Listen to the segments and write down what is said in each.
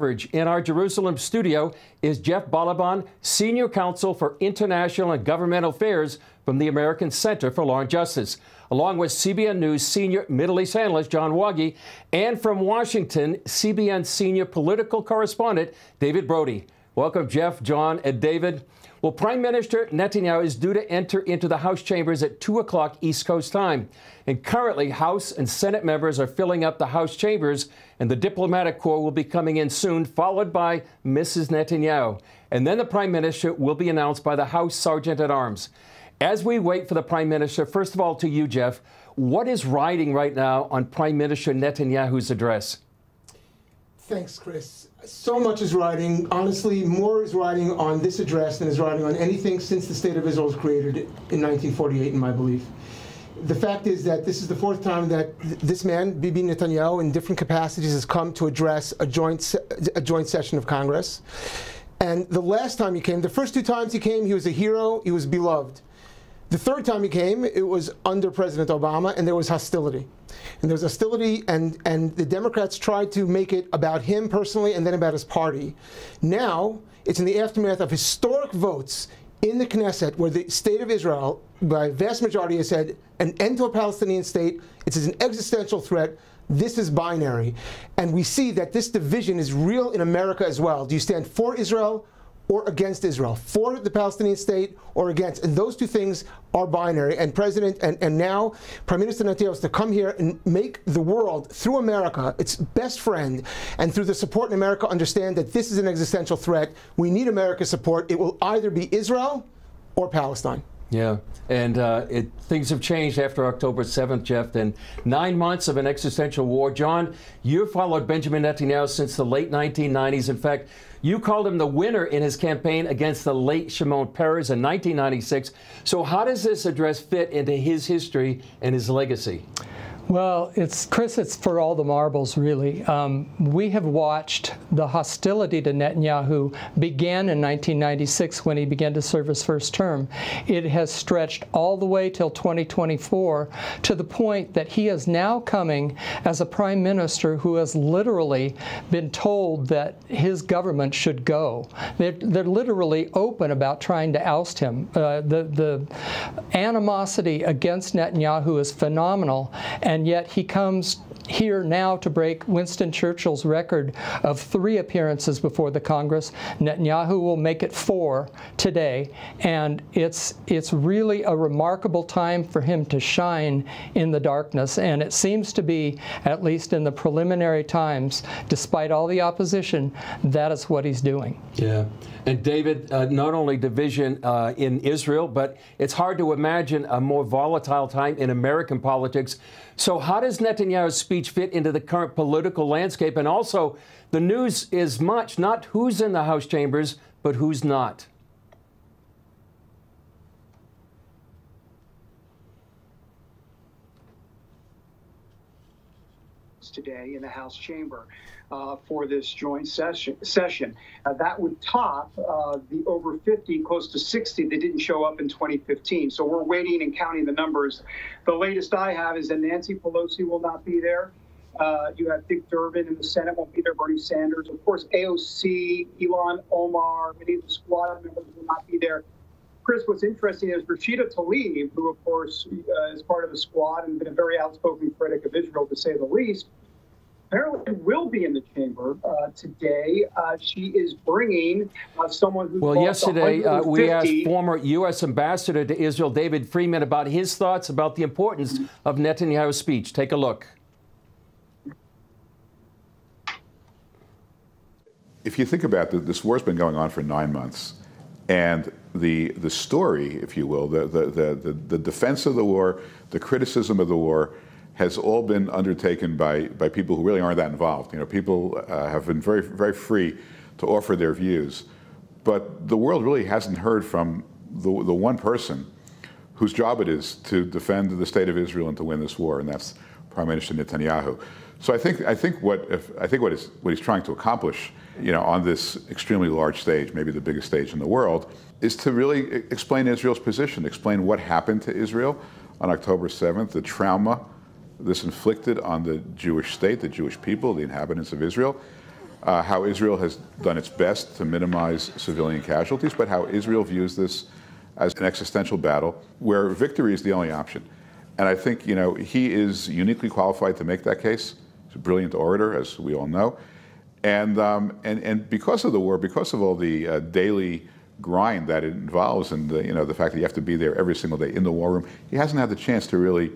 In our Jerusalem studio is Jeff Balaban, Senior Counsel for International and Governmental Affairs from the American Center for Law and Justice, along with CBN News Senior Middle East Analyst John Wagi, and from Washington, CBN Senior Political Correspondent David Brody. Welcome, Jeff, John, and David. Well, Prime Minister Netanyahu is due to enter into the House chambers at 2 o'clock East Coast time. And currently, House and Senate members are filling up the House chambers, and the diplomatic corps will be coming in soon, followed by Mrs. Netanyahu. And then the Prime Minister will be announced by the House Sergeant at Arms. As we wait for the Prime Minister, first of all, to you, Jeff, what is riding right now on Prime Minister Netanyahu's address? Thanks, Chris. So much is riding. Honestly, more is riding on this address than is riding on anything since the State of Israel was created in 1948, in my belief. The fact is that this is the fourth time that this man, Bibi Netanyahu, in different capacities, has come to address a joint session of Congress. And the last time he came, the first two times he came, he was a hero, he was beloved. The third time he came, it was under President Obama, and there was hostility. And there was hostility, and the Democrats tried to make it about him personally and then about his party. Now, it's in the aftermath of historic votes in the Knesset where the State of Israel, by a vast majority, has said an end to a Palestinian state. It's an existential threat. This is binary. And we see that this division is real in America as well. Do you stand for Israel or against Israel, for the Palestinian state or against? And those two things are binary. And and now Prime Minister Netanyahu is to come here and make the world, through America, its best friend, and through the support in America, understand that this is an existential threat. We need America's support. It will either be Israel or Palestine. Yeah, and things have changed after October 7th, Jeff, and 9 months of an existential war. John, you've followed Benjamin Netanyahu since the late 1990s. In fact, you called him the winner in his campaign against the late Shimon Peres in 1996. So how does this address fit into his history and his legacy? Well, Chris, it's for all the marbles, really. We have watched the hostility to Netanyahu began in 1996 when he began to serve his first term. It has stretched all the way till 2024 to the point that he is now coming as a prime minister who has literally been told that his government should go. They're literally open about trying to oust him. The animosity against Netanyahu is phenomenal. And yet he comes here now to break Winston Churchill's record of 3 appearances before the Congress. Netanyahu will make it 4 today, and it's really a remarkable time for him to shine in the darkness, and it seems to be, at least in the preliminary times, despite all the opposition, that is what he's doing. Yeah. And David, not only division in Israel, but it's hard to imagine a more volatile time in American politics. So how does Netanyahu's speech fit into the current political landscape? And also, the news is much not who's in the House chambers, but who's not. Today in the House chamber for this joint session. That would top the over 50, close to 60 that didn't show up in 2015. So we're waiting and counting the numbers. The latest I have is that Nancy Pelosi will not be there. You have Dick Durbin in the Senate won't be there, Bernie Sanders. Of course, AOC, Ilhan Omar, many of the squad members will not be there. Chris, what's interesting is Rashida Tlaib, who, of course, is part of the squad and been a very outspoken critic of Israel, to say the least, apparently will be in the chamber today. She is bringing someone who... Well, yesterday we asked former U.S. Ambassador to Israel, David Friedman, about his thoughts about the importance of Netanyahu's speech. Take a look. If you think about it, this war's been going on for 9 months. And the story, if you will, the defense of the war, the criticism of the war, has all been undertaken by people who really aren't that involved. You know, people have been very, very free to offer their views. But the world really hasn't heard from the one person whose job it is to defend the state of Israel and to win this war, and that's Prime Minister Netanyahu. So I think what he's trying to accomplish, you know, on this extremely large stage, maybe the biggest stage in the world, is to really explain Israel's position, explain what happened to Israel on October 7th, the trauma this inflicted on the Jewish state, the Jewish people, the inhabitants of Israel, how Israel has done its best to minimize civilian casualties, but how Israel views this as an existential battle where victory is the only option. And I think, he is uniquely qualified to make that case. He's a brilliant orator, as we all know. And because of the war, because of all the daily grind that it involves, and the fact that you have to be there every single day in the war room, he hasn't had the chance to really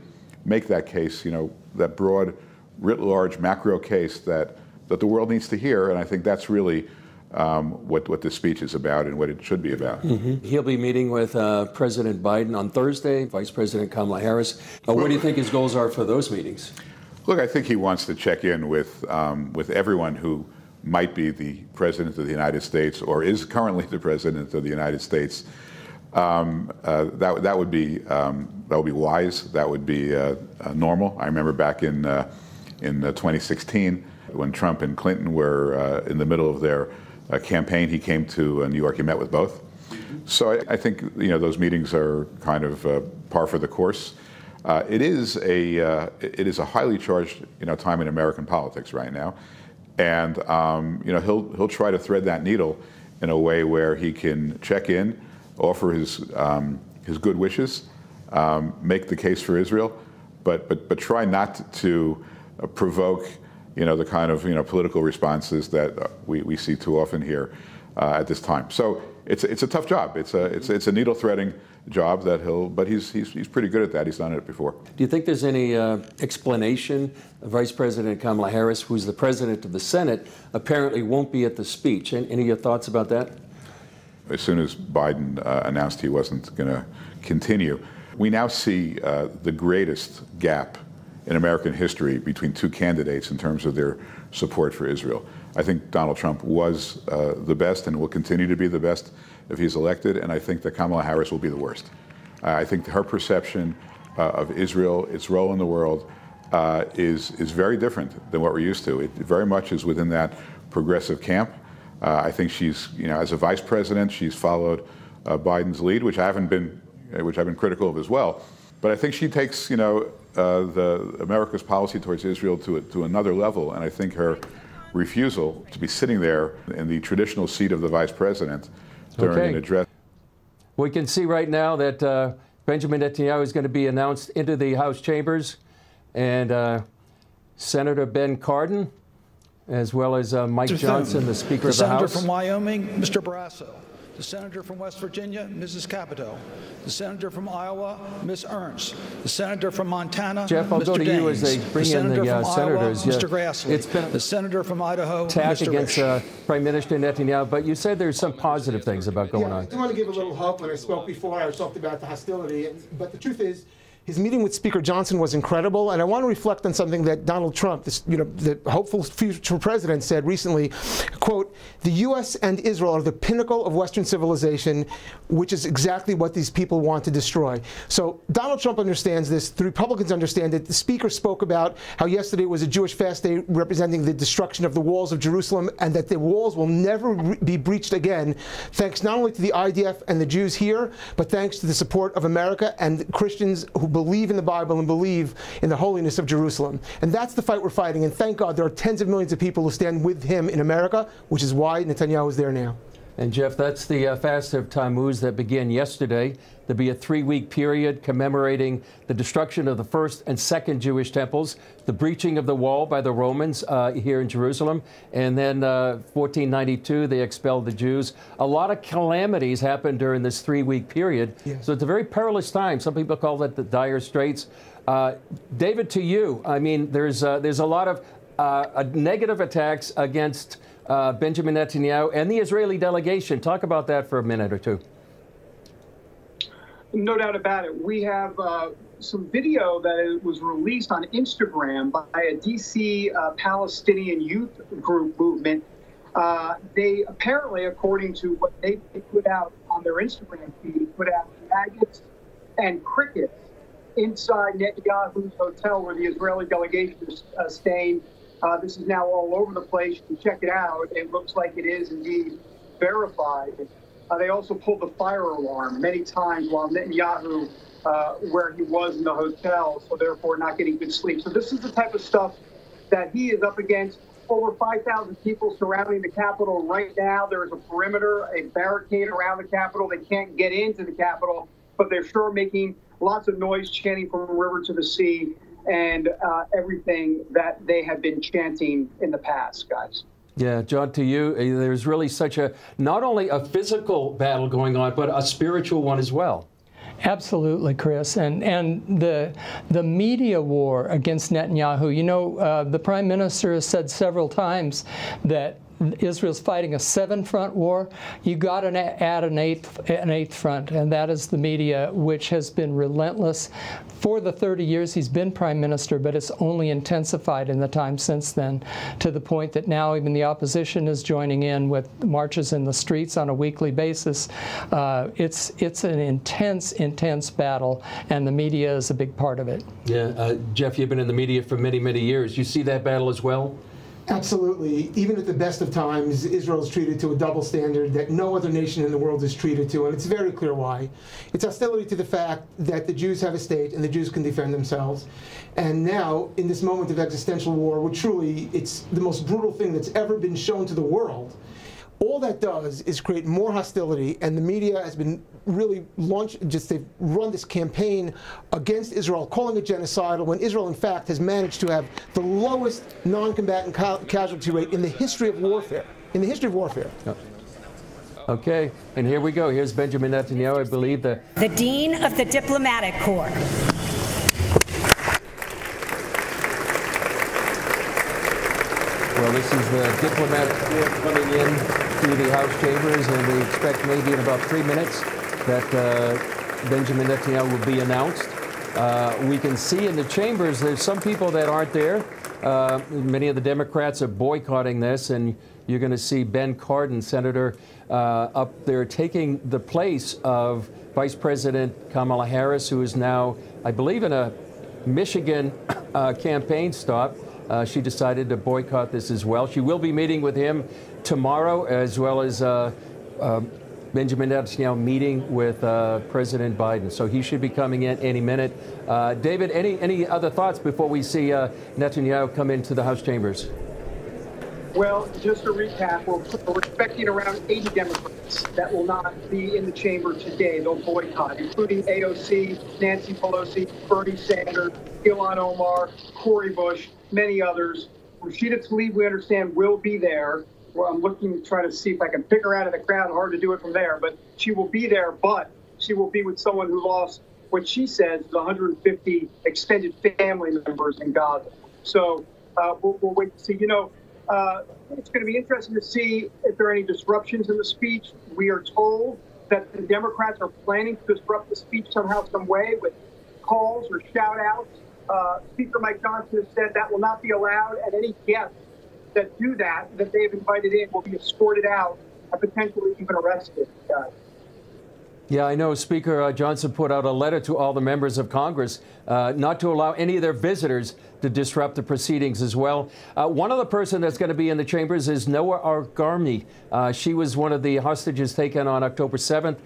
make that case, that broad, writ large, macro case that the world needs to hear. And I think that's really what this speech is about and what it should be about. Mm-hmm. He'll be meeting with President Biden on Thursday, Vice President Kamala Harris. What do you think his goals are for those meetings? Look, I think he wants to check in with everyone who might be the President of the United States or is currently the President of the United States. That would be wise. That would be normal. I remember back in 2016 when Trump and Clinton were in the middle of their campaign. He came to New York. He met with both. So I think those meetings are kind of par for the course. It is a highly charged time in American politics right now, and he'll try to thread that needle in a way where he can check in, offer his good wishes, make the case for Israel, but try not to provoke the kind of political responses that we see too often here at this time. So it's a tough job. It's a needle threading job but he's pretty good at that. He's done it before. Do you think there's any explanation? Vice President Kamala Harris, who's the president of the Senate, apparently won't be at the speech. Any of your thoughts about that? As soon as Biden announced he wasn't going to continue, we now see the greatest gap in American history between two candidates in terms of their support for Israel. I think Donald Trump was the best and will continue to be the best if he's elected, and I think that Kamala Harris will be the worst. I think her perception of Israel, its role in the world, is very different than what we're used to. It very much is within that progressive camp. I think she's, as a vice president, she's followed Biden's lead, which I've been critical of as well. But I think she takes, America's policy towards Israel to another level, and I think her refusal to be sitting there in the traditional seat of the vice president during an address. We can see right now that Benjamin Netanyahu is going to be announced into the House chambers, and Senator Ben Cardin, as well as Mike Johnson, the Speaker of the House. The Senator from Wyoming, Mr. Barrasso. The Senator from West Virginia, Mrs. Capito. The Senator from Iowa, Ms. Ernst. The Senator from Montana, Jeff, I'll Mr. go to Daines. you as they bring in the senators. Iowa, Mr. Grassley. It's been the Senator from Idaho, attack Mr. against Risch. Prime Minister Netanyahu, but you said there's some positive things about going on. I do want to give a little hope. When I spoke before, I talked about the hostility, but the truth is, his meeting with Speaker Johnson was incredible, and I want to reflect on something that Donald Trump, the hopeful future president, said recently, quote, "The U.S. and Israel are the pinnacle of Western civilization, which is exactly what these people want to destroy." So Donald Trump understands this. The Republicans understand it. The Speaker spoke about how yesterday was a Jewish fast day representing the destruction of the walls of Jerusalem, and that the walls will never be breached again, thanks not only to the IDF and the Jews here, but thanks to the support of America and Christians who believe in the Bible and believe in the holiness of Jerusalem. And that's the fight we're fighting. And thank God there are tens of millions of people who stand with him in America, which is why Netanyahu is there now. And Jeff, that's the fast of Tammuz that began yesterday. There'll be a 3-week period commemorating the destruction of the first and second Jewish temples, the breaching of the wall by the Romans here in Jerusalem, and then 1492 they expelled the Jews. A lot of calamities happened during this 3-week period. Yes. So it's a very perilous time. Some people call it the dire straits. David, to you, I mean, there's a lot of negative attacks against Benjamin Netanyahu and the Israeli delegation. Talk about that for a minute or two. No doubt about it. We have some video that was released on Instagram by a D.C. Palestinian youth group movement. They apparently, according to what they put out on their Instagram feed, put out maggots and crickets inside Netanyahu's hotel where the Israeli delegation is staying. This is now all over the place. You can check it out. It looks like it is indeed verified. They also pulled the fire alarm many times while Netanyahu, where he was in the hotel, so therefore not getting good sleep. So this is the type of stuff that he is up against. over 5,000 people surrounding the Capitol right now. There is a perimeter, a barricade around the Capitol. They can't get into the Capitol, but they're sure making lots of noise, chanting from the river to the sea, and everything that they have been chanting in the past, guys. Yeah, John, to you, there's really such a, not only a physical battle going on, but a spiritual one as well. Absolutely, Chris, and the media war against Netanyahu. You know, the Prime Minister has said several times that Israel's fighting a 7-front war. You got to add an eighth front, and that is the media, which has been relentless for the 30 years he's been Prime Minister, but it's only intensified in the time since then, to the point that now even the opposition is joining in with marches in the streets on a weekly basis. It's an intense battle, and the media is a big part of it. Yeah, Jeff, you've been in the media for many, many years. You see that battle as well? Absolutely. Even at the best of times, Israel is treated to a double standard that no other nation in the world is treated to, and it's very clear why. It's hostility to the fact that the Jews have a state and the Jews can defend themselves. And now, in this moment of existential war, which truly, it's the most brutal thing that's ever been shown to the world, all that does is create more hostility, and the media has been really they've run this campaign against Israel, calling it genocidal, when Israel, in fact, has managed to have the lowest non-combatant casualty rate in the history of warfare. Okay, and here we go. Here's Benjamin Netanyahu, I believe, the Dean of the Diplomatic Corps. Well, this is the diplomatic corps coming in through the House chambers, and we expect maybe in about 3 minutes that Benjamin Netanyahu will be announced. We can see in the chambers there's some people that aren't there. Many of the Democrats are boycotting this, and you're going to see Ben Cardin, Senator, up there taking the place of Vice President Kamala Harris, who is now, I believe, in a Michigan campaign stop. She decided to boycott this as well. She will be meeting with him tomorrow, as well as Benjamin Netanyahu meeting with President Biden. So he should be coming in any minute. David, any other thoughts before we see Netanyahu come into the House chambers? Well, just to recap, we're expecting around 80 Democrats that will not be in the chamber today. They'll boycott, including AOC, Nancy Pelosi, Bernie Sanders, Ilhan Omar, Cori Bush, many others. Rashida Tlaib, we understand, will be there. Well, I'm looking to try to see if I can pick her out of the crowd. Hard to do it from there, but she will be there. But she will be with someone who lost what she says is 150 extended family members in Gaza. So we'll wait to see. You know, it's going to be interesting to see if there are any disruptions in the speech. We are told that the Democrats are planning to disrupt the speech somehow, some way, with calls or shout-outs. Speaker Mike Johnson has said that will not be allowed, and any guests that do that they've invited in will be escorted out and potentially even arrested. Yeah, I know Speaker Johnson put out a letter to all the members of Congress not to allow any of their visitors to disrupt the proceedings as well. One other person that's going to be in the chambers is Noah Argarmi. She was one of the hostages taken on October 7th.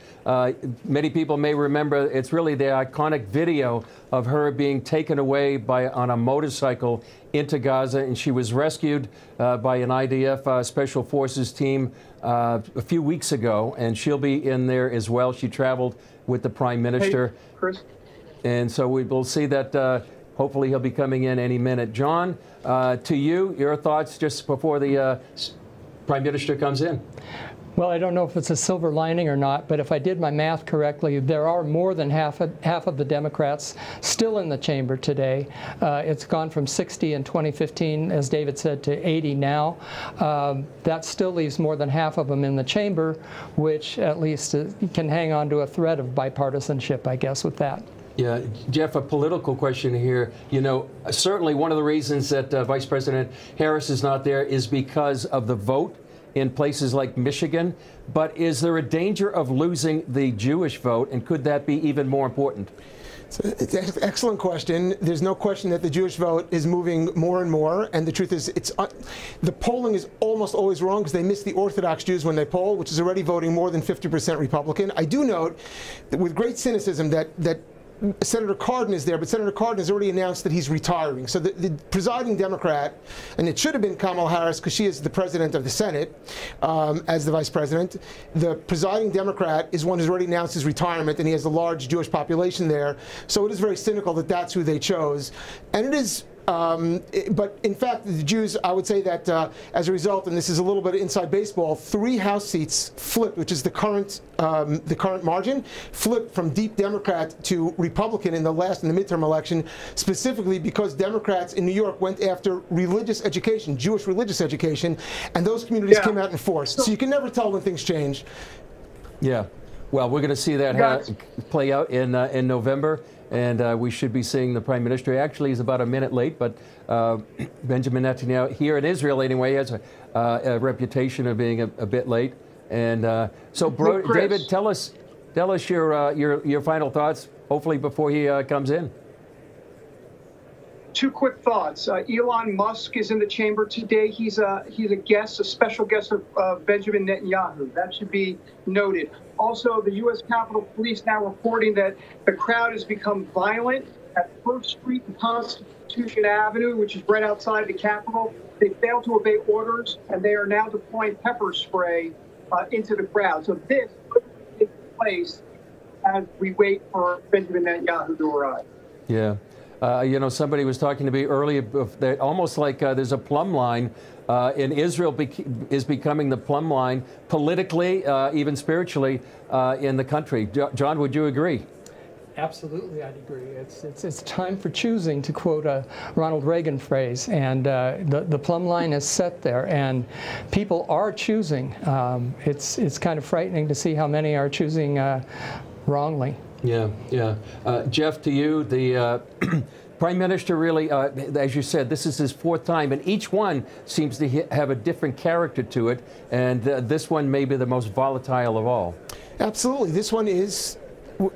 Many people may remember it's really the iconic video of her being taken away on a motorcycle into Gaza, and she was rescued by an IDF Special Forces team a few weeks ago, and she'll be in there as well. She traveled with the Prime Minister. Hey, Chris. And so we will see that hopefully he'll be coming in any minute. John, to you, your thoughts just before the Prime Minister comes in. Well, I don't know if it's a silver lining or not, but if I did my math correctly, there are more than half of the Democrats still in the chamber today. It's gone from 60 in 2015, as David said, to 80 now. That still leaves more than half of them in the chamber, which at least can hang on to a thread of bipartisanship, I guess, with that. Yeah, Jeff, a political question here. You know, certainly one of the reasons that Vice President Harris is not there is because of the vote in places like Michigan. But is there a danger of losing the Jewish vote, and could that be even more important? It's an excellent question. There's no question that the Jewish vote is moving more and more, and the truth is the polling is almost always wrong because they miss the Orthodox Jews when they poll, which is already voting more than 50% Republican. I do note that with great cynicism that Senator Cardin is there, but Senator Cardin has already announced that he's retiring. So the presiding Democrat, and it should have been Kamala Harris because she is the president of the Senate as the vice president. The presiding Democrat is one who's already announced his retirement, and he has a large Jewish population there. So it is very cynical that that's who they chose. And it is but in fact, the Jews, I would say that as a result, and this is a little bit of inside baseball, 3 House seats flipped, which is the current margin, flipped from deep Democrat to Republican in the midterm election, specifically because Democrats in New York went after religious education, Jewish religious education, and those communities came out in force. So you can never tell when things change. Yeah. Well, we're going to see that play out in November. And we should be seeing the Prime Minister. Actually, he's about a minute late, but Benjamin Netanyahu, here in Israel anyway, has a reputation of being a bit late. And so, David, tell us your final thoughts, hopefully before he comes in. 2 quick thoughts. Elon Musk is in the chamber today. He's a guest, a special guest of Benjamin Netanyahu. That should be noted. Also, the U.S. Capitol Police now reporting that the crowd has become violent at 1st Street and Constitution Avenue, which is right outside the Capitol. They failed to obey orders, and they are now deploying pepper spray into the crowd. So this takes place as we wait for Benjamin Netanyahu to arrive. Yeah. You know, somebody was talking to me earlier that almost like there's a plumb line in Israel is becoming the plumb line politically, even spiritually in the country. John, would you agree? Absolutely, I'd agree. It's time for choosing, to quote a Ronald Reagan phrase, and the plumb line is set there, and people are choosing. It's kind of frightening to see how many are choosing wrongly. Yeah, yeah. Jeff, to you, the Prime Minister really, as you said, this is his 4th time, and each one seems to have a different character to it, and this one may be the most volatile of all. Absolutely. This one is,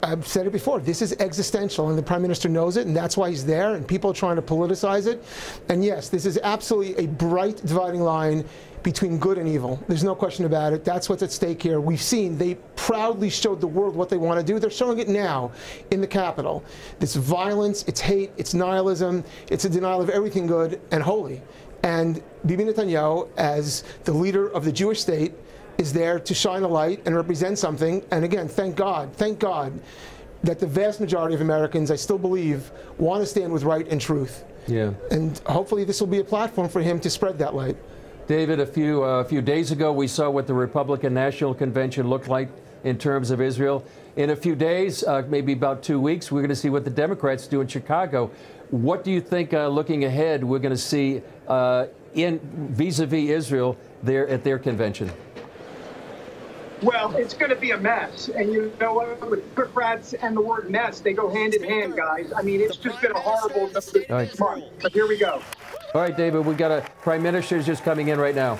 I've said it before, this is existential, and the Prime Minister knows it, and that's why he's there, and people are trying to politicize it. And yes, this is absolutely a bright dividing line between good and evil. There's no question about it. That's what's at stake here. We've seen they proudly showed the world what they want to do. They're showing it now in the Capitol. This violence, it's hate, it's nihilism, it's a denial of everything good and holy. And Bibi Netanyahu, as the leader of the Jewish state, is there to shine a light and represent something. And again, thank God that the vast majority of Americans, I still believe, want to stand with right and truth. Yeah. And hopefully this will be a platform for him to spread that light. David, a few days ago, we saw what the Republican National Convention looked like in terms of Israel. In a few days, maybe about 2 weeks, we're going to see what the Democrats do in Chicago. What do you think, looking ahead, we're going to see in vis-a-vis Israel there at their convention? Well, it's going to be a mess. And you know what? With Democrats and the word mess, they go hand in hand, guys. I mean, it's just been a horrible month. But here we go. All right, David, we got a Prime Minister's just coming in right now.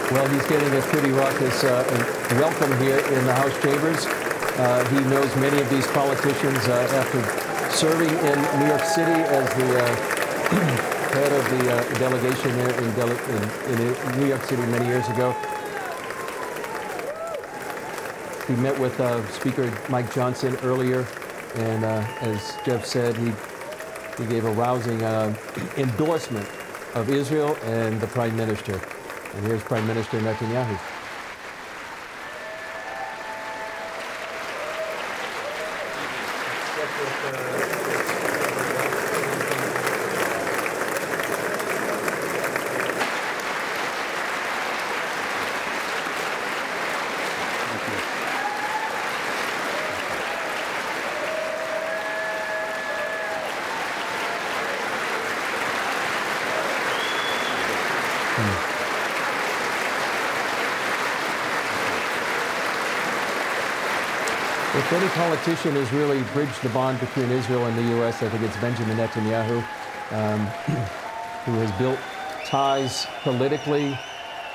Well, he's getting a pretty raucous welcome here in the House chambers. He knows many of these politicians after serving in New York City as the head of the delegation there in New York City many years ago. He met with Speaker Mike Johnson earlier, and as Jeff said, he gave a rousing endorsement of Israel and the Prime Minister. And here's Prime Minister Netanyahu. If any politician has really bridged the bond between Israel and the U.S., I think it's Benjamin Netanyahu, who has built ties politically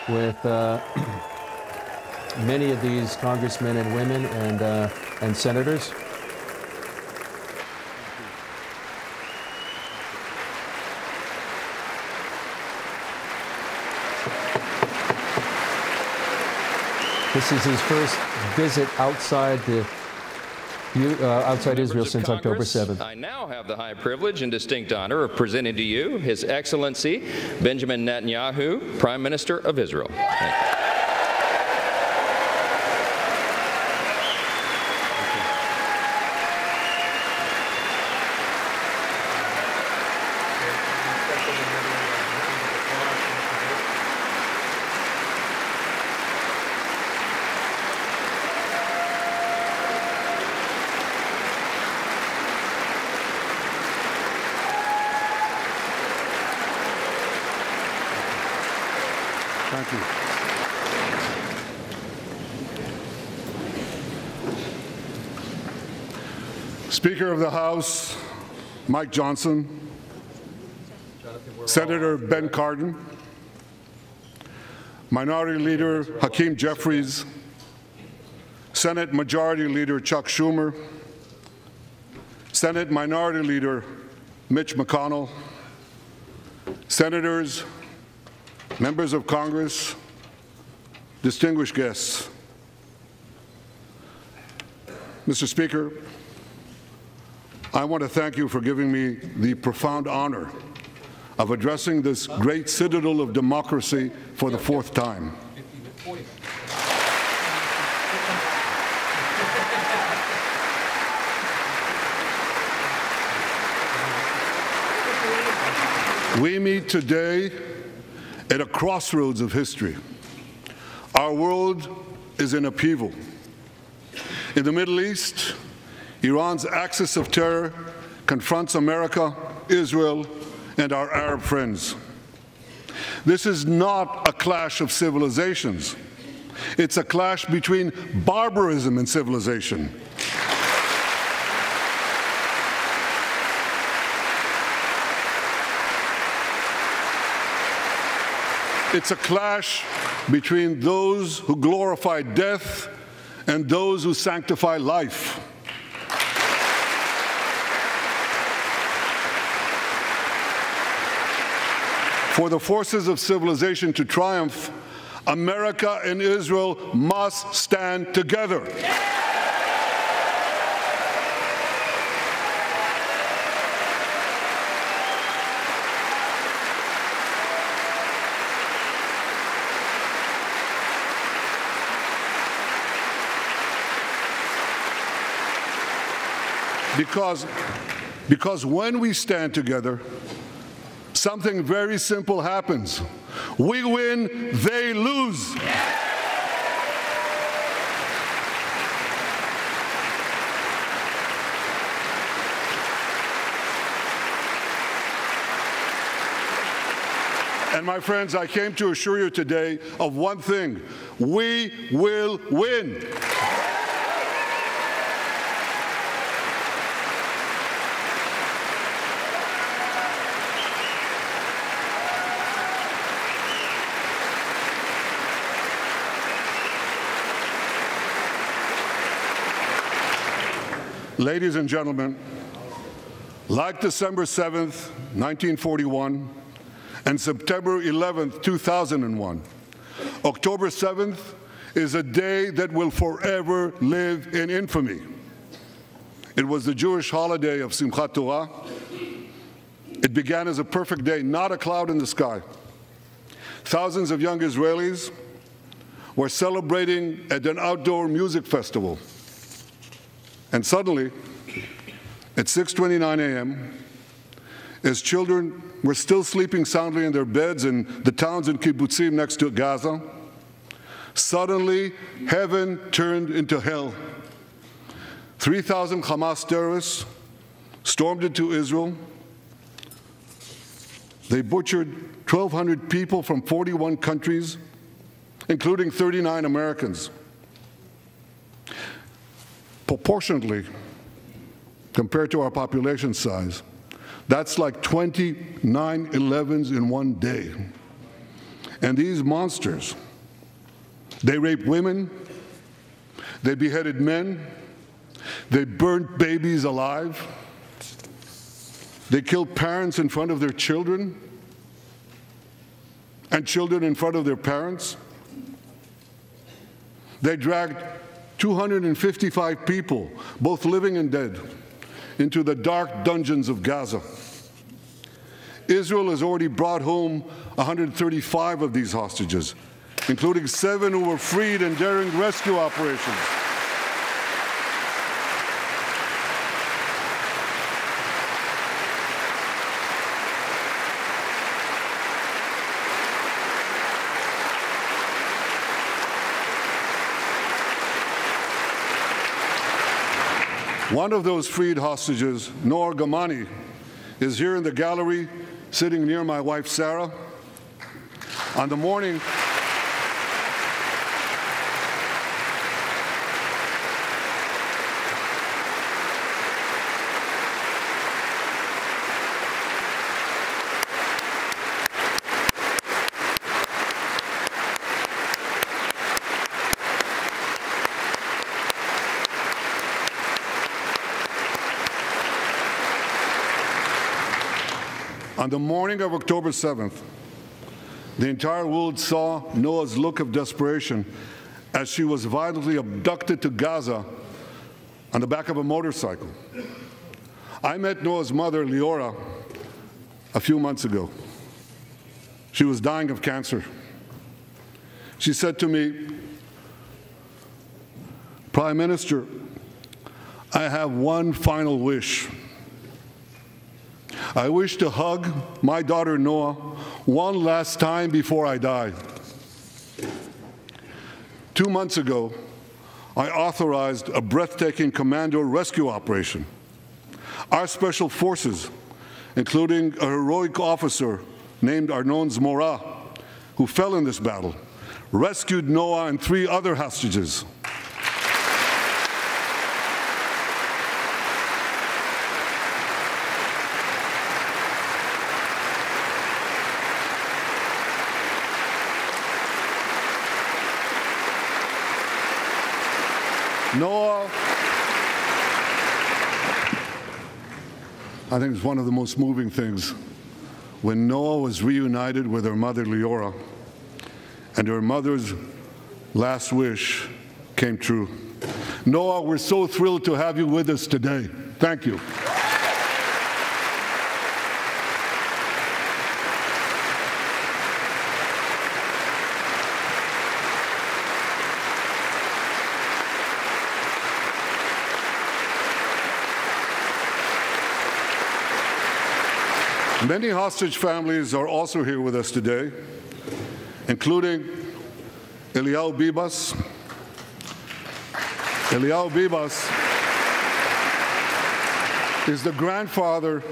with many of these congressmen and women and senators. This is his first visit outside Israel since October 7th. I now have the high privilege and distinct honor of presenting to you His Excellency Benjamin Netanyahu, Prime Minister of Israel. Thank you. Thank you. Speaker of the House, Mike Johnson, Senator Ben Cardin, Minority Leader Hakeem Jeffries, Senate Majority Leader Chuck Schumer, Senate Minority Leader Mitch McConnell, Senators, members of Congress, distinguished guests. Mr. Speaker, I want to thank you for giving me the profound honor of addressing this great citadel of democracy for the fourth time. We meet today at a crossroads of history. Our world is in upheaval. In the Middle East, Iran's axis of terror confronts America, Israel, and our Arab friends. This is not a clash of civilizations. It's a clash between barbarism and civilization. It's a clash between those who glorify death and those who sanctify life. For the forces of civilization to triumph, America and Israel must stand together. Because when we stand together, something very simple happens. We win, they lose. And my friends, I came to assure you today of one thing: we will win. Ladies and gentlemen, Like December 7th, 1941, and September 11th, 2001, October 7th is a day that will forever live in infamy. It was the Jewish holiday of Simchat Torah. It began as a perfect day, not a cloud in the sky. Thousands of young Israelis were celebrating at an outdoor music festival. And suddenly, at 6:29 a.m., as children were still sleeping soundly in their beds in the towns and kibbutzim next to Gaza, suddenly heaven turned into hell. 3,000 Hamas terrorists stormed into Israel. They butchered 1,200 people from 41 countries, including 39 Americans. Proportionately, compared to our population size, that's like 20 9/11s in one day. And these monsters, they raped women, they beheaded men, they burnt babies alive, they killed parents in front of their children, and children in front of their parents. They dragged 255 people, both living and dead, into the dark dungeons of Gaza. Israel has already brought home 135 of these hostages, including 7 who were freed in daring rescue operations. One of those freed hostages, Noor Gamani, is here in the gallery, sitting near my wife, Sarah. On the morning of October 7th, the entire world saw Noah's look of desperation as she was violently abducted to Gaza on the back of a motorcycle. I met Noah's mother, Leora, a few months ago. She was dying of cancer. She said to me, "Prime Minister, I have one final wish. I wish to hug my daughter Noah one last time before I die." 2 months ago, I authorized a breathtaking commando rescue operation. Our special forces, including a heroic officer named Arnon Zmora, who fell in this battle, rescued Noah and 3 other hostages. Noah, I think it's one of the most moving things. When Noah was reunited with her mother, Leora, and her mother's last wish came true. Noah, we're so thrilled to have you with us today. Thank you. Many hostage families are also here with us today, including Eliyahu Bibas. Eliyahu Bibas is the grandfather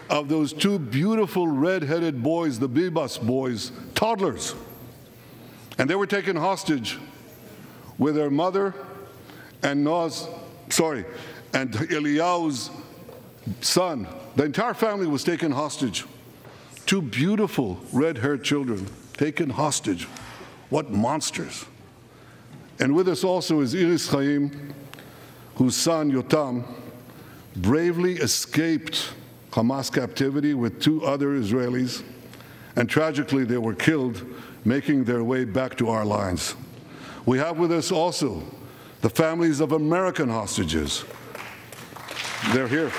of those 2 beautiful red-headed boys, the Bibas boys, toddlers. And they were taken hostage with their mother and Eliyahu's son. The entire family was taken hostage. 2 beautiful red-haired children taken hostage. What monsters. And with us also is Iris Chaim, whose son Yotam bravely escaped Hamas captivity with 2 other Israelis, and tragically they were killed making their way back to our lines. We have with us also the families of American hostages. They're here.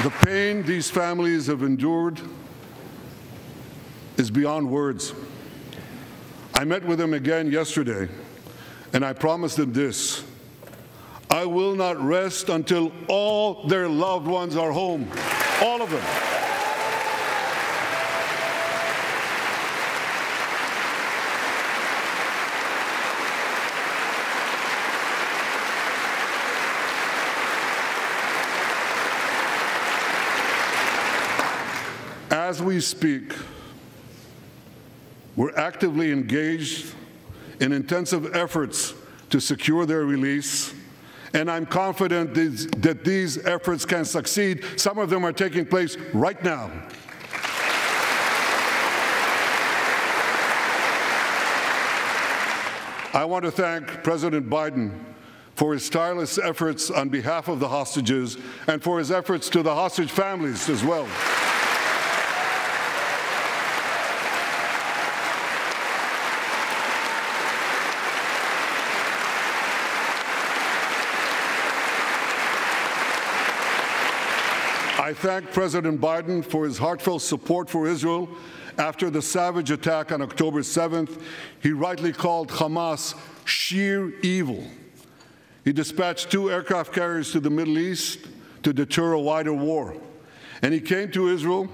The pain these families have endured is beyond words. I met with them again yesterday, and I promised them this: I will not rest until all their loved ones are home, all of them. As we speak, we're actively engaged in intensive efforts to secure their release, and I'm confident that these efforts can succeed. Some of them are taking place right now. I want to thank President Biden for his tireless efforts on behalf of the hostages and for his efforts to the hostage families as well. I thank President Biden for his heartfelt support for Israel after the savage attack on October 7th. He rightly called Hamas sheer evil. He dispatched 2 aircraft carriers to the Middle East to deter a wider war. And he came to Israel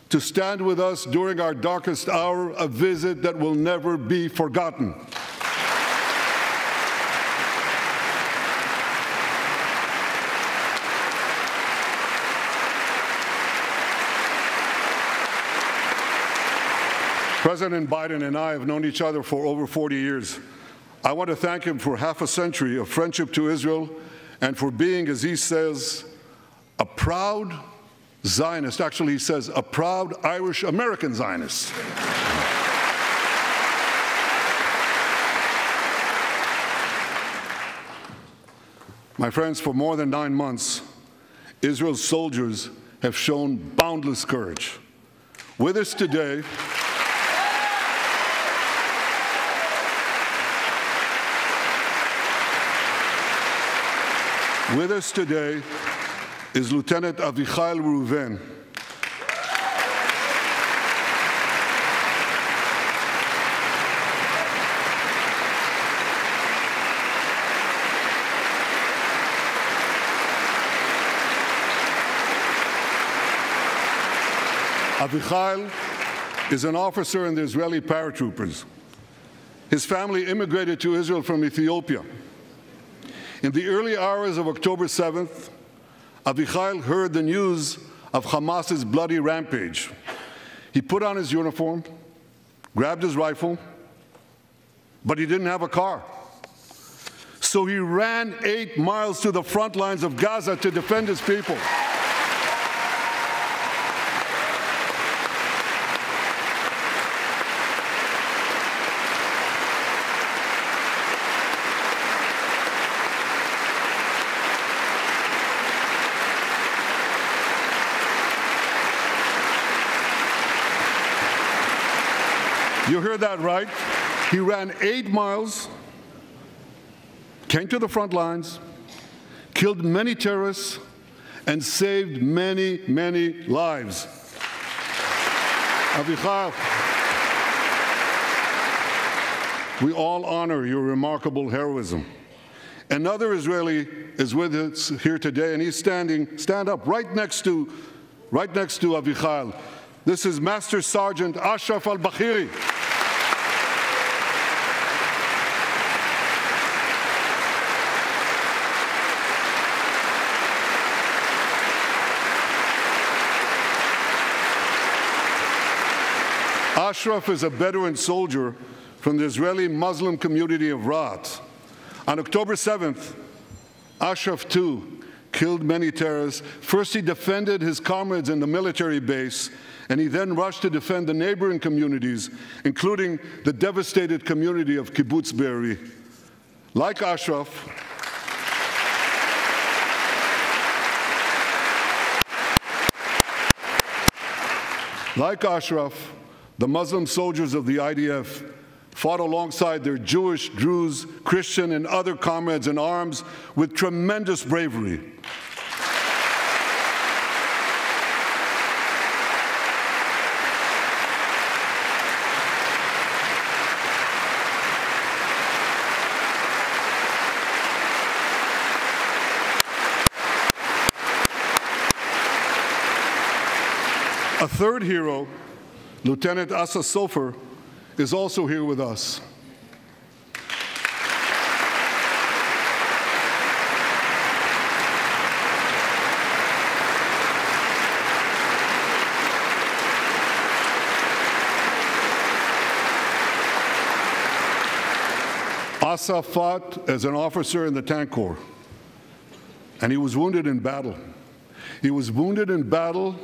to stand with us during our darkest hour, a visit that will never be forgotten. President Biden and I have known each other for over 40 years. I want to thank him for half a century of friendship to Israel and for being, as he says, a proud Zionist. Actually, he says a proud Irish-American Zionist. My friends, for more than 9 months, Israel's soldiers have shown boundless courage. With us today, is Lieutenant Avichai Reuven. Avichai is an officer in the Israeli paratroopers. His family immigrated to Israel from Ethiopia. In the early hours of October 7th, Avichai heard the news of Hamas's bloody rampage. He put on his uniform, grabbed his rifle, but he didn't have a car. So he ran 8 miles to the front lines of Gaza to defend his people. You heard that right. He ran 8 miles, came to the front lines, killed many terrorists, and saved many, many lives. Avichai, we all honor your remarkable heroism. Another Israeli is with us here today, and he's stand up right next to Avichai. This is Master Sergeant Ashraf al-Bakhiri. Ashraf is a Bedouin soldier from the Israeli Muslim community of Rat. On October 7th, Ashraf too killed many terrorists. First, he defended his comrades in the military base, and he then rushed to defend the neighboring communities, including the devastated community of Kibbutz Be'eri. Like Ashraf, the Muslim soldiers of the IDF fought alongside their Jewish, Druze, Christian, and other comrades in arms with tremendous bravery. A third hero, Lieutenant Asa Sofer, is also here with us. Asa fought as an officer in the Tank Corps, and he was wounded in battle. He was wounded in battle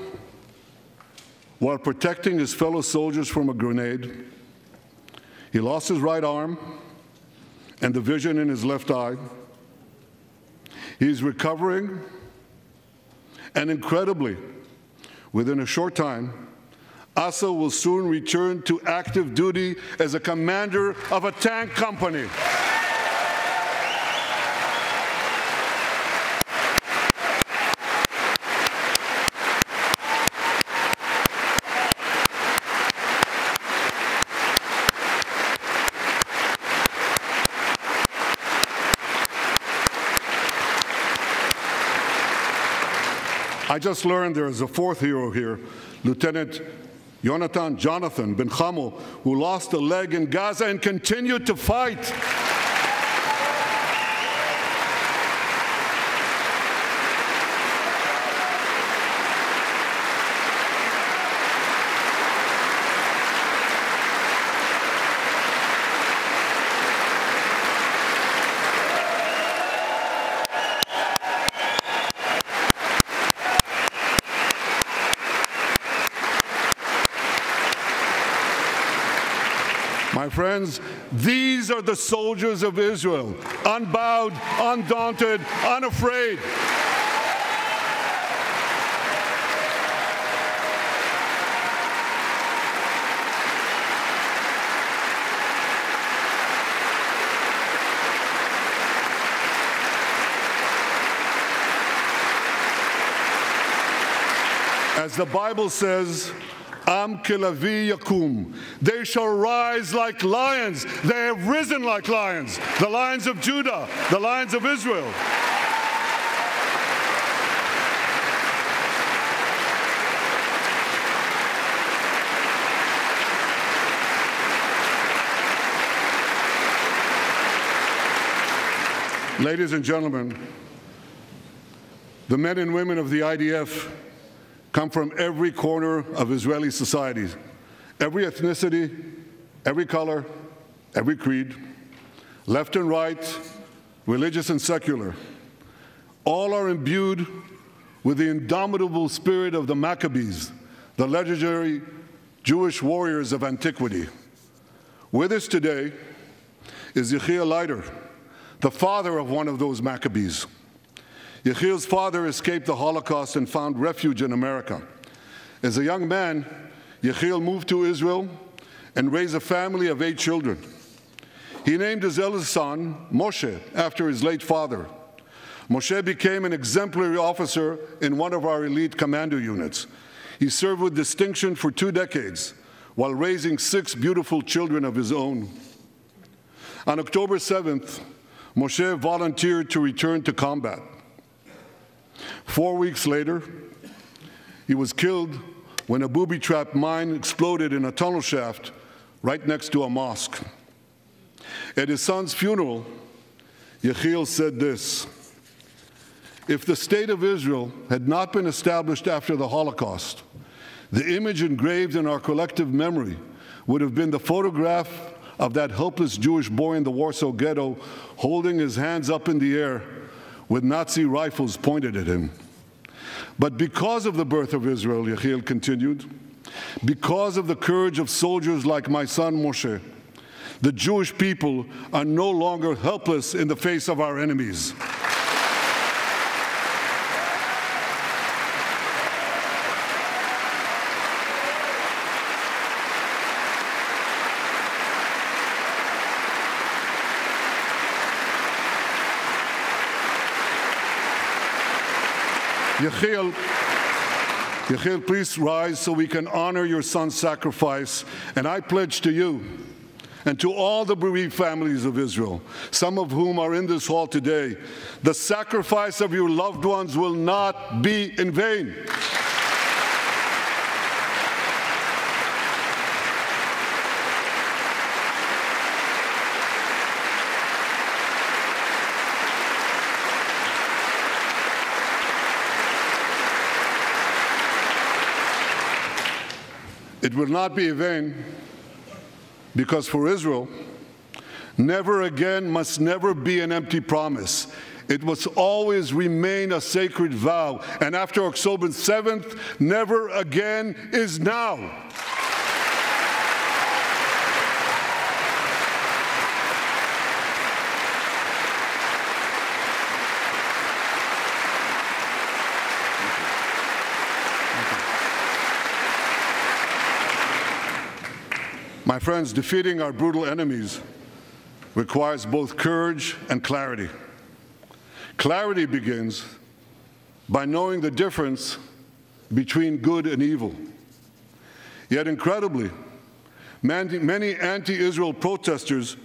while protecting his fellow soldiers from a grenade. He lost his right arm and the vision in his left eye. He's recovering, and incredibly, within a short time, Asa will soon return to active duty as a commander of a tank company. I just learned there is a fourth hero here, Lieutenant Jonathan Ben Chamo, who lost a leg in Gaza and continued to fight. My friends, these are the soldiers of Israel, unbowed, undaunted, unafraid. As the Bible says, Am kelavi yakum. They shall rise like lions. They have risen like lions. The lions of Judah, the lions of Israel. Ladies and gentlemen, the men and women of the IDF come from every corner of Israeli society, every ethnicity, every color, every creed, left and right, religious and secular. All are imbued with the indomitable spirit of the Maccabees, the legendary Jewish warriors of antiquity. With us today is Yechiel Leiter, the father of one of those Maccabees. Yechiel's father escaped the Holocaust and found refuge in America. As a young man, Yechiel moved to Israel and raised a family of 8 children. He named his eldest son, Moshe, after his late father. Moshe became an exemplary officer in one of our elite commando units. He served with distinction for 2 decades while raising 6 beautiful children of his own. On October 7th, Moshe volunteered to return to combat. 4 weeks later, he was killed when a booby-trapped mine exploded in a tunnel shaft right next to a mosque. At his son's funeral, Yechiel said this: "If the state of Israel had not been established after the Holocaust, the image engraved in our collective memory would have been the photograph of that helpless Jewish boy in the Warsaw Ghetto holding his hands up in the air with Nazi rifles pointed at him. But because of the birth of Israel, Yechiel continued, because of the courage of soldiers like my son Moshe, the Jewish people are no longer helpless in the face of our enemies. Yechiel, please rise so we can honor your son's sacrifice. And I pledge to you and to all the bereaved families of Israel, some of whom are in this hall today, the sacrifice of your loved ones will not be in vain. It will not be in vain because for Israel, never again must never be an empty promise. It must always remain a sacred vow. And after October 7th, never again is now. My friends, defeating our brutal enemies requires both courage and clarity. Clarity begins by knowing the difference between good and evil. Yet incredibly, many anti-Israel protesters,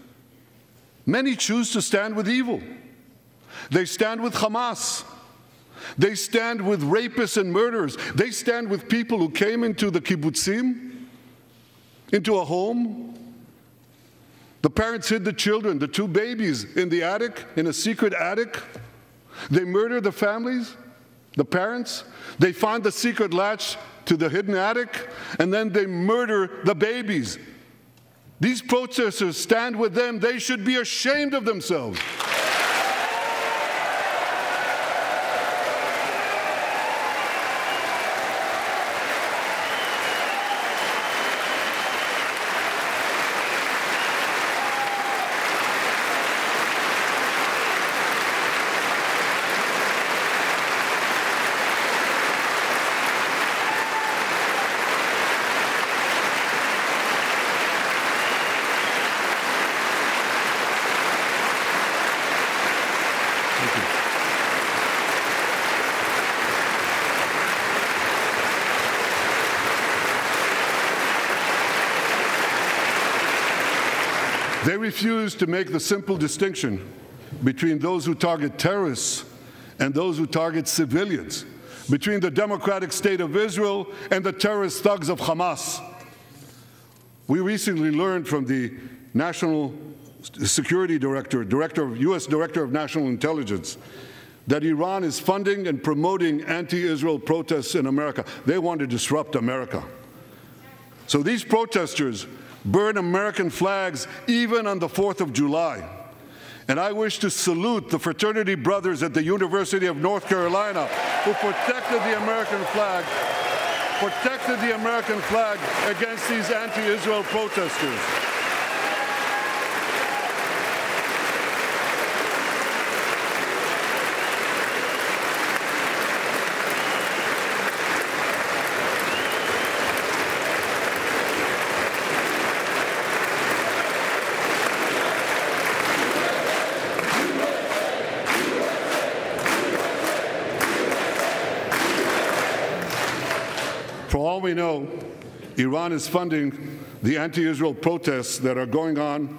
many choose to stand with evil. They stand with Hamas. They stand with rapists and murderers. They stand with people who came into the kibbutzim, into a home. The parents hid the children, the two babies, in the attic, in a secret attic. They murder the families, the parents. They find the secret latch to the hidden attic, and then they murder the babies. These protesters stand with them. They should be ashamed of themselves. They refuse to make the simple distinction between those who target terrorists and those who target civilians, between the democratic state of Israel and the terrorist thugs of Hamas. We recently learned from the National Security Director, U.S. Director of National Intelligence, that Iran is funding and promoting anti-Israel protests in America. They want to disrupt America. So these protesters burn American flags even on the 4th of July. And I wish to salute the fraternity brothers at the University of North Carolina who protected the American flag against these anti-Israel protesters. For all we know, Iran is funding the anti-Israel protests that are going on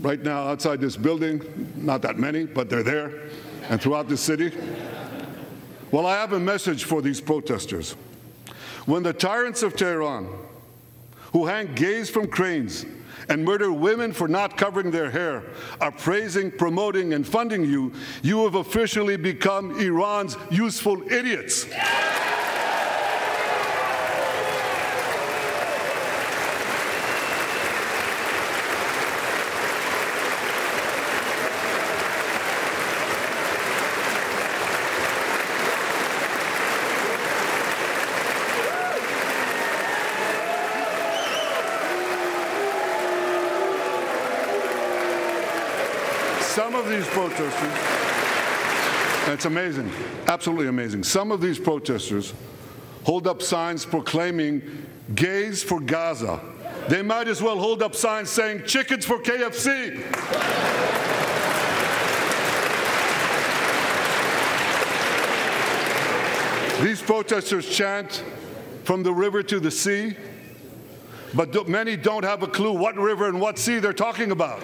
right now outside this building. Not that many, but they're there, and throughout the city. Well, I have a message for these protesters. When the tyrants of Tehran, who hang gays from cranes and murder women for not covering their hair, are praising, promoting, and funding you, you have officially become Iran's useful idiots. some of these protesters, and it's amazing, absolutely amazing, some of these protesters hold up signs proclaiming gays for Gaza. They might as well hold up signs saying chickens for KFC. These protesters chant from the river to the sea, but many don't have a clue what river and what sea they're talking about.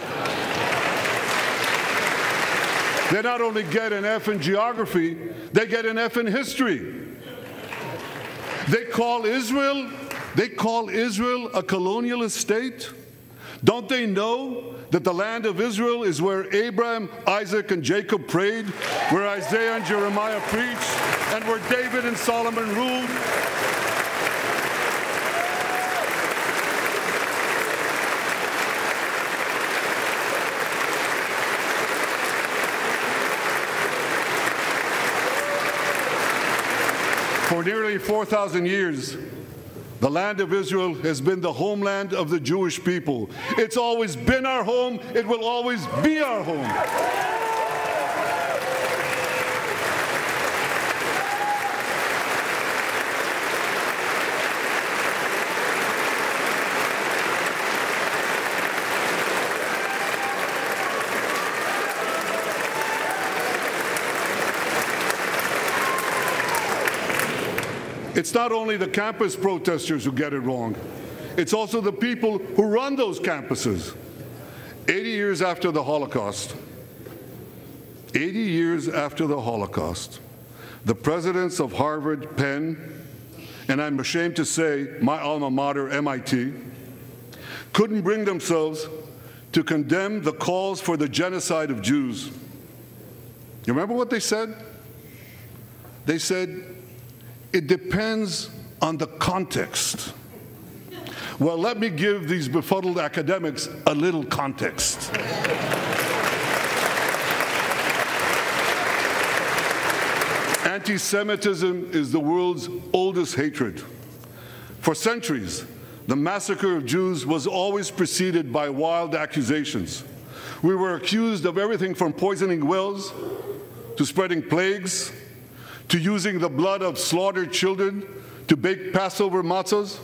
They not only get an F in geography, they get an F in history. They call Israel a colonialist state. Don't they know that the land of Israel is where Abraham, Isaac, and Jacob prayed, where Isaiah and Jeremiah preached, and where David and Solomon ruled? For nearly 4,000 years, the land of Israel has been the homeland of the Jewish people. It's always been our home. It will always be our home. It's not only the campus protesters who get it wrong. It's also the people who run those campuses. 80 years after the Holocaust, the presidents of Harvard, Penn, and I'm ashamed to say my alma mater, MIT, couldn't bring themselves to condemn the calls for the genocide of Jews. You remember what they said? They said, it depends on the context. Well, let me give these befuddled academics a little context. Anti-Semitism is the world's oldest hatred. For centuries, the massacre of Jews was always preceded by wild accusations. We were accused of everything from poisoning wells to spreading plagues, to using the blood of slaughtered children to bake Passover matzahs.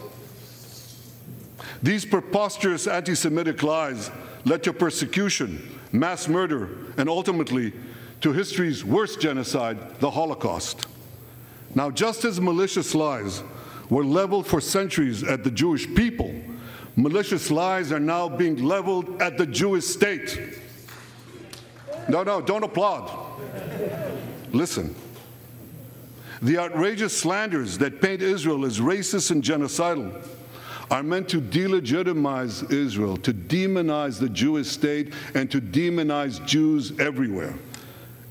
These preposterous anti-Semitic lies led to persecution, mass murder, and ultimately to history's worst genocide, the Holocaust. Now, just as malicious lies were leveled for centuries at the Jewish people, malicious lies are now being leveled at the Jewish state. No, don't applaud. Listen. The outrageous slanders that paint Israel as racist and genocidal are meant to delegitimize Israel, to demonize the Jewish state, and to demonize Jews everywhere.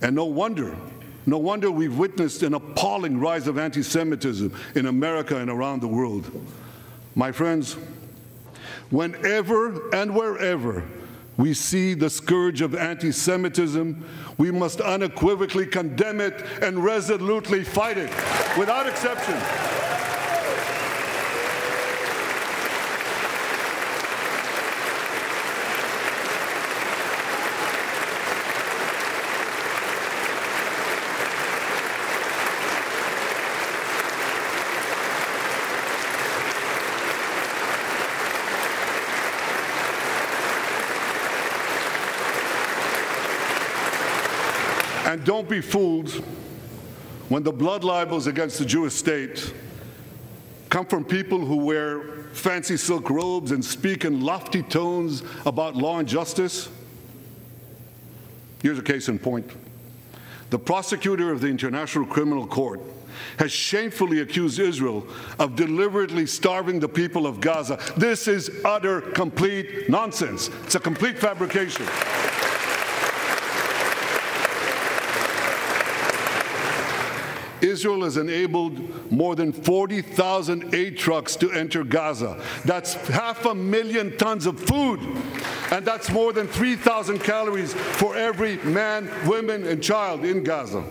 And no wonder we've witnessed an appalling rise of anti-Semitism in America and around the world. My friends, whenever and wherever we see the scourge of anti-Semitism, we must unequivocally condemn it and resolutely fight it, without exception. And don't be fooled when the blood libels against the Jewish state come from people who wear fancy silk robes and speak in lofty tones about law and justice. Here's a case in point. The prosecutor of the International Criminal Court has shamefully accused Israel of deliberately starving the people of Gaza. This is utter, complete nonsense. It's a complete fabrication. Israel has enabled more than 40,000 aid trucks to enter Gaza. That's 500,000 tons of food, and that's more than 3,000 calories for every man, woman, and child in Gaza.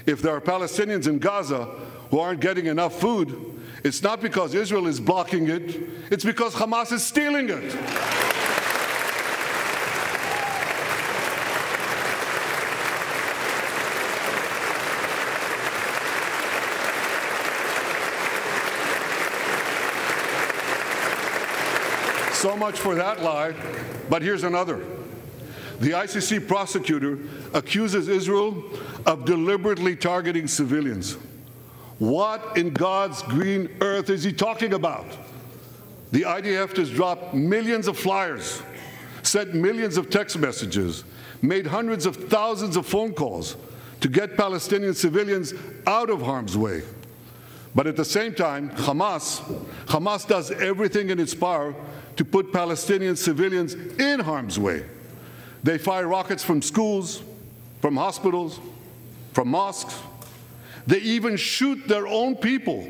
If there are Palestinians in Gaza who aren't getting enough food, it's not because Israel is blocking it, it's because Hamas is stealing it. So much for that lie, but here's another. The ICC prosecutor accuses Israel of deliberately targeting civilians. What in God's green earth is he talking about? The IDF has dropped millions of flyers, sent millions of text messages, made hundreds of thousands of phone calls to get Palestinian civilians out of harm's way. But at the same time, Hamas does everything in its power to put Palestinian civilians in harm's way. They fire rockets from schools, from hospitals, from mosques. They even shoot their own people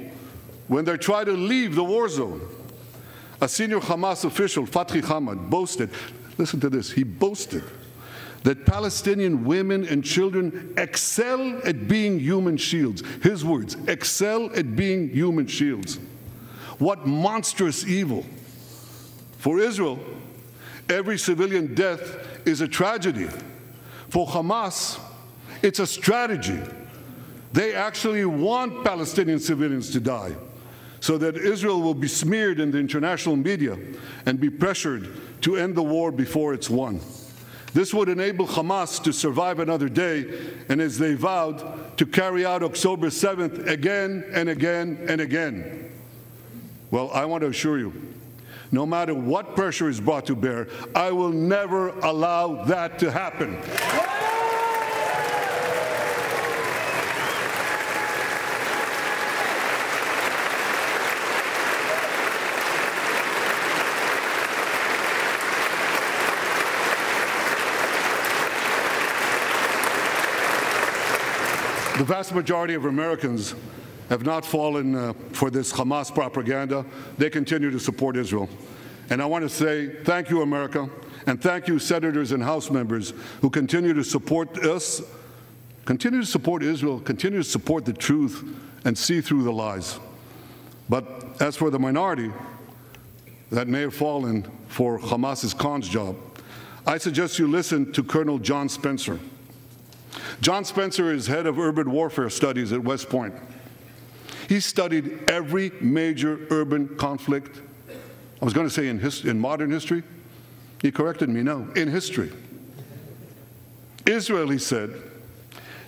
when they try to leave the war zone. A senior Hamas official, Fathi Hamad, boasted, listen to this, he boasted that Palestinian women and children excel at being human shields. His words, excel at being human shields. What monstrous evil. For Israel, every civilian death is a tragedy. For Hamas, it's a strategy. They actually want Palestinian civilians to die so that Israel will be smeared in the international media and be pressured to end the war before it's won. This would enable Hamas to survive another day, and as they vowed, to carry out October 7th again and again and again. Well, I want to assure you, no matter what pressure is brought to bear, I will never allow that to happen. The vast majority of Americans have not fallen for this Hamas propaganda. They continue to support Israel. And I want to say thank you, America, and thank you, senators and House members who continue to support us, continue to support Israel, continue to support the truth and see through the lies. But as for the minority that may have fallen for Hamas's con's job, I suggest you listen to Colonel John Spencer. John Spencer is head of urban warfare studies at West Point. He studied every major urban conflict. I was going to say in modern history. He corrected me, no, in history. Israel, he said,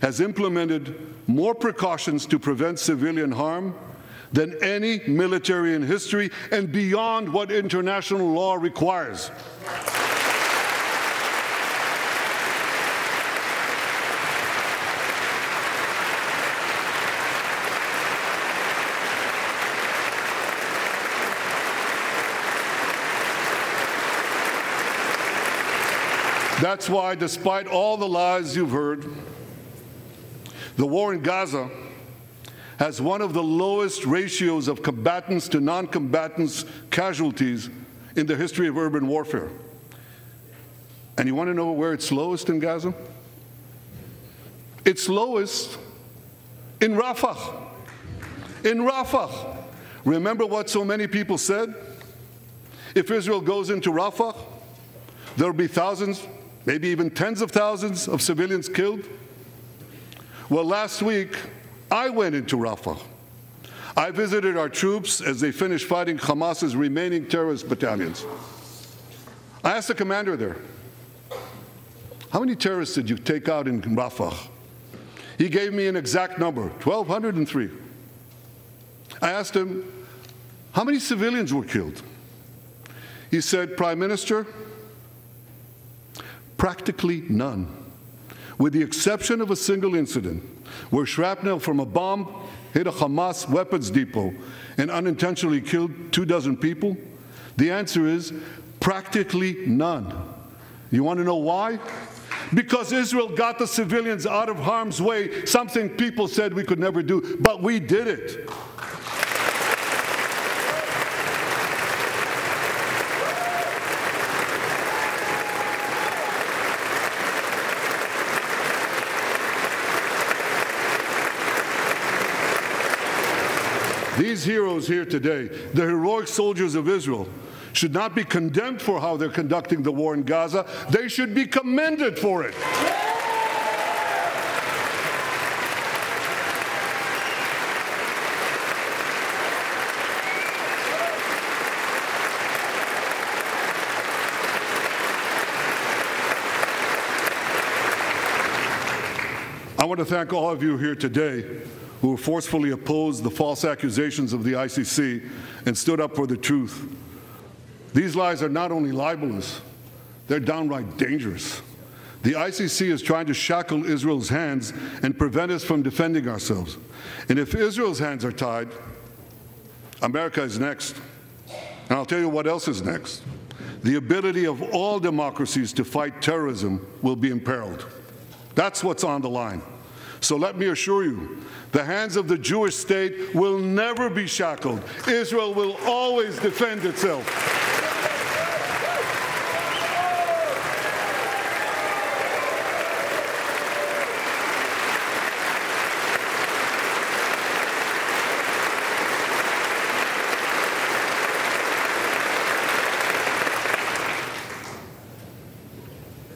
has implemented more precautions to prevent civilian harm than any military in history and beyond what international law requires. That's why, despite all the lies you've heard, the war in Gaza has one of the lowest ratios of combatants to non-combatants casualties in the history of urban warfare. And you want to know where it's lowest in Gaza? It's lowest in Rafah. In Rafah. Remember what so many people said? If Israel goes into Rafah, there'll be thousands, maybe even tens of thousands of civilians killed. Well, last week, I went into Rafah. I visited our troops as they finished fighting Hamas's remaining terrorist battalions. I asked the commander there, how many terrorists did you take out in Rafah? He gave me an exact number, 1,203. I asked him, how many civilians were killed? He said, Prime Minister, practically none, with the exception of a single incident where shrapnel from a bomb hit a Hamas weapons depot and unintentionally killed 24 people. The answer is practically none. You want to know why? Because Israel got the civilians out of harm's way, something people said we could never do, but we did it. These heroes here today, the heroic soldiers of Israel, should not be condemned for how they're conducting the war in Gaza. They should be commended for it. I want to thank all of you here today who forcefully opposed the false accusations of the ICC and stood up for the truth. These lies are not only libelous, they're downright dangerous. The ICC is trying to shackle Israel's hands and prevent us from defending ourselves. And if Israel's hands are tied, America is next. And I'll tell you what else is next. The ability of all democracies to fight terrorism will be imperiled. That's what's on the line. So let me assure you, the hands of the Jewish state will never be shackled. Israel will always defend itself.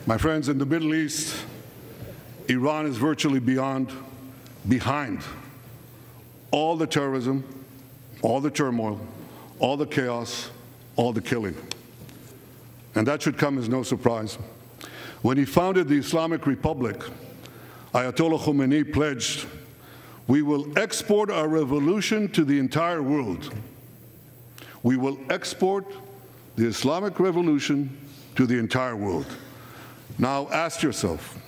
My friends, in the Middle East, Iran is virtually behind all the terrorism, all the turmoil, all the chaos, all the killing. And that should come as no surprise. When he founded the Islamic Republic, Ayatollah Khomeini pledged, "We will export our revolution to the entire world." We will export the Islamic revolution to the entire world. Now ask yourself,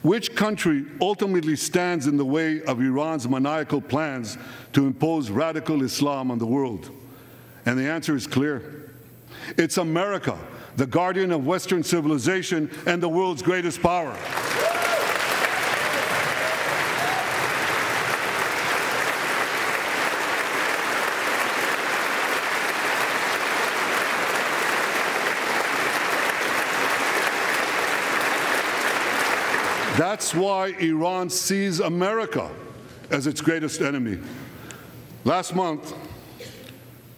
which country ultimately stands in the way of Iran's maniacal plans to impose radical Islam on the world? And the answer is clear. It's America, the guardian of Western civilization and the world's greatest power. That's why Iran sees America as its greatest enemy. Last month,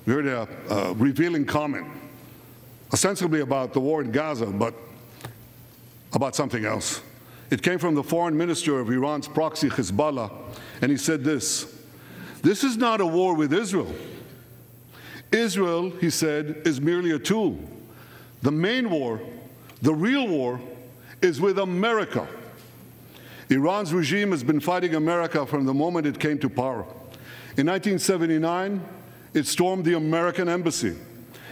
we heard a revealing comment, ostensibly about the war in Gaza, but about something else. It came from the foreign minister of Iran's proxy, Hezbollah, and he said this: "This is not a war with Israel. Israel," he said, "is merely a tool. The main war, the real war, is with America." Iran's regime has been fighting America from the moment it came to power. In 1979, it stormed the American embassy.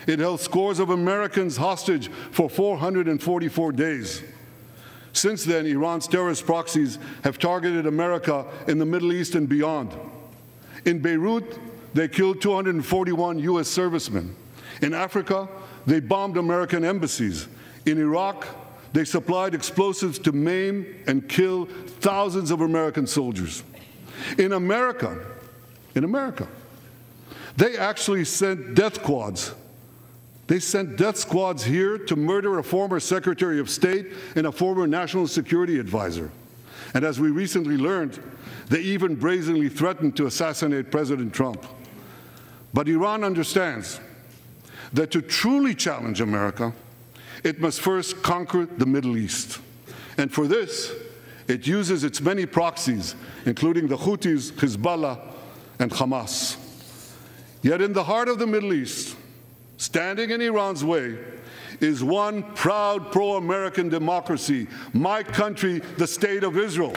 It held scores of Americans hostage for 444 days. Since then, Iran's terrorist proxies have targeted America in the Middle East and beyond. In Beirut, they killed 241 U.S. servicemen. In Africa, they bombed American embassies. In Iraq, they supplied explosives to maim and kill thousands of American soldiers. In America, they actually sent death squads. They sent death squads here to murder a former Secretary of State and a former National Security Advisor. And as we recently learned, they even brazenly threatened to assassinate President Trump. But Iran understands that to truly challenge America, it must first conquer the Middle East. And for this, it uses its many proxies, including the Houthis, Hezbollah, and Hamas. Yet in the heart of the Middle East, standing in Iran's way, is one proud pro-American democracy, my country, the State of Israel.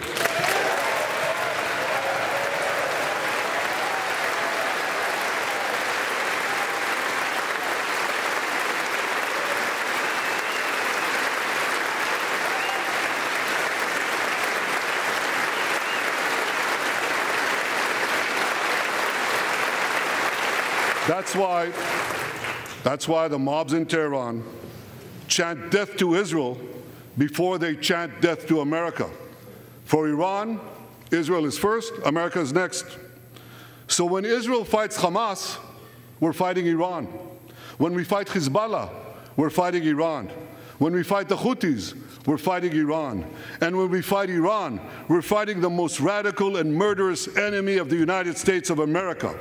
That's why the mobs in Tehran chant death to Israel before they chant death to America. For Iran, Israel is first, America is next. So when Israel fights Hamas, we're fighting Iran. When we fight Hezbollah, we're fighting Iran. When we fight the Houthis, we're fighting Iran. And when we fight Iran, we're fighting the most radical and murderous enemy of the United States of America.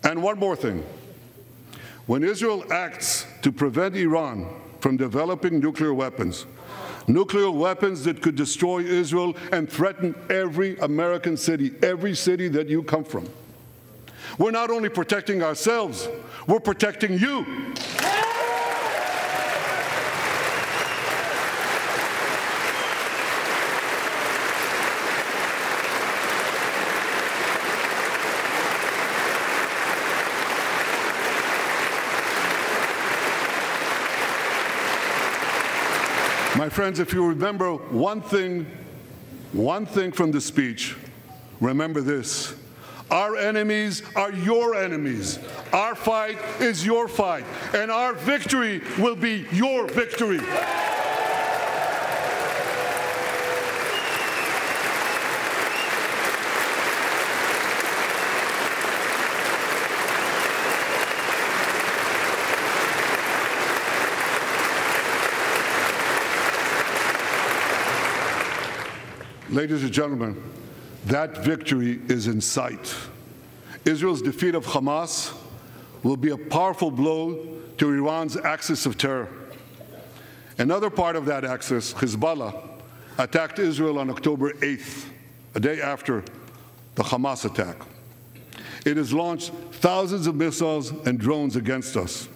And one more thing. When Israel acts to prevent Iran from developing nuclear weapons that could destroy Israel and threaten every American city, every city that you come from, we're not only protecting ourselves, we're protecting you. My friends, if you remember one thing from the speech, remember this. Our enemies are your enemies. Our fight is your fight, and our victory will be your victory. Ladies and gentlemen, that victory is in sight. Israel's defeat of Hamas will be a powerful blow to Iran's axis of terror. Another part of that axis, Hezbollah, attacked Israel on October 8th, a day after the Hamas attack. It has launched thousands of missiles and drones against us.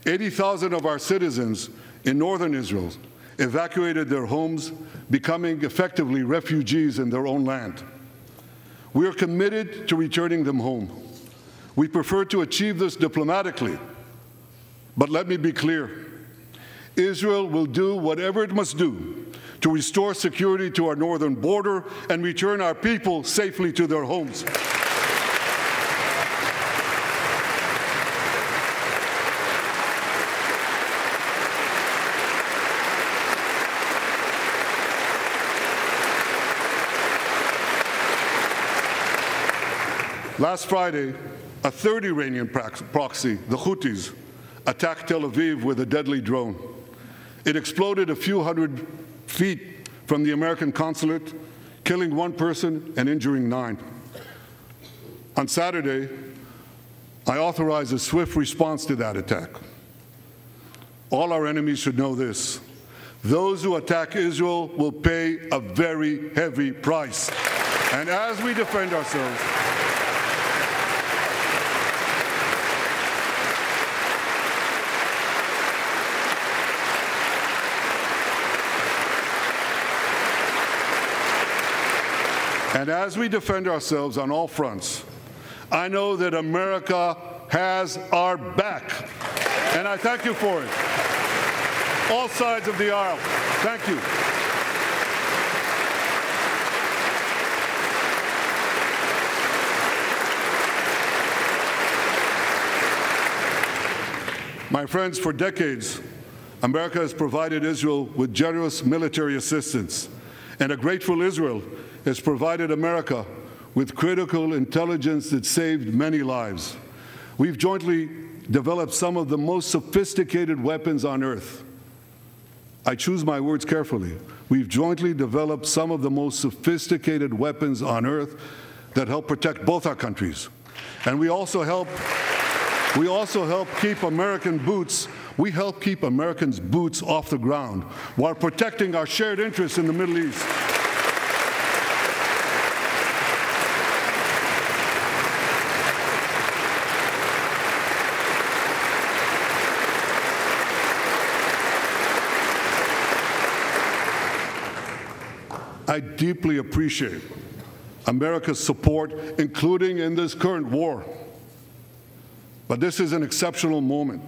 80,000 of our citizens in northern Israel evacuated their homes, becoming effectively refugees in their own land. We are committed to returning them home. We prefer to achieve this diplomatically, but let me be clear. Israel will do whatever it must do to restore security to our northern border and return our people safely to their homes. Last Friday, a third Iranian proxy, the Houthis, attacked Tel Aviv with a deadly drone. It exploded a few hundred feet from the American consulate, killing one person and injuring 9. On Saturday, I authorized a swift response to that attack. All our enemies should know this. Those who attack Israel will pay a very heavy price. And as we defend ourselves, on all fronts, I know that America has our back, and I thank you for it. All sides of the aisle, thank you. My friends, for decades, America has provided Israel with generous military assistance, and a grateful Israel has provided America with critical intelligence that saved many lives. We've jointly developed some of the most sophisticated weapons on earth. I choose my words carefully. We've jointly developed some of the most sophisticated weapons on earth that help protect both our countries. And we also help keep Americans' boots off the ground while protecting our shared interests in the Middle East. I deeply appreciate America's support, including in this current war. But this is an exceptional moment.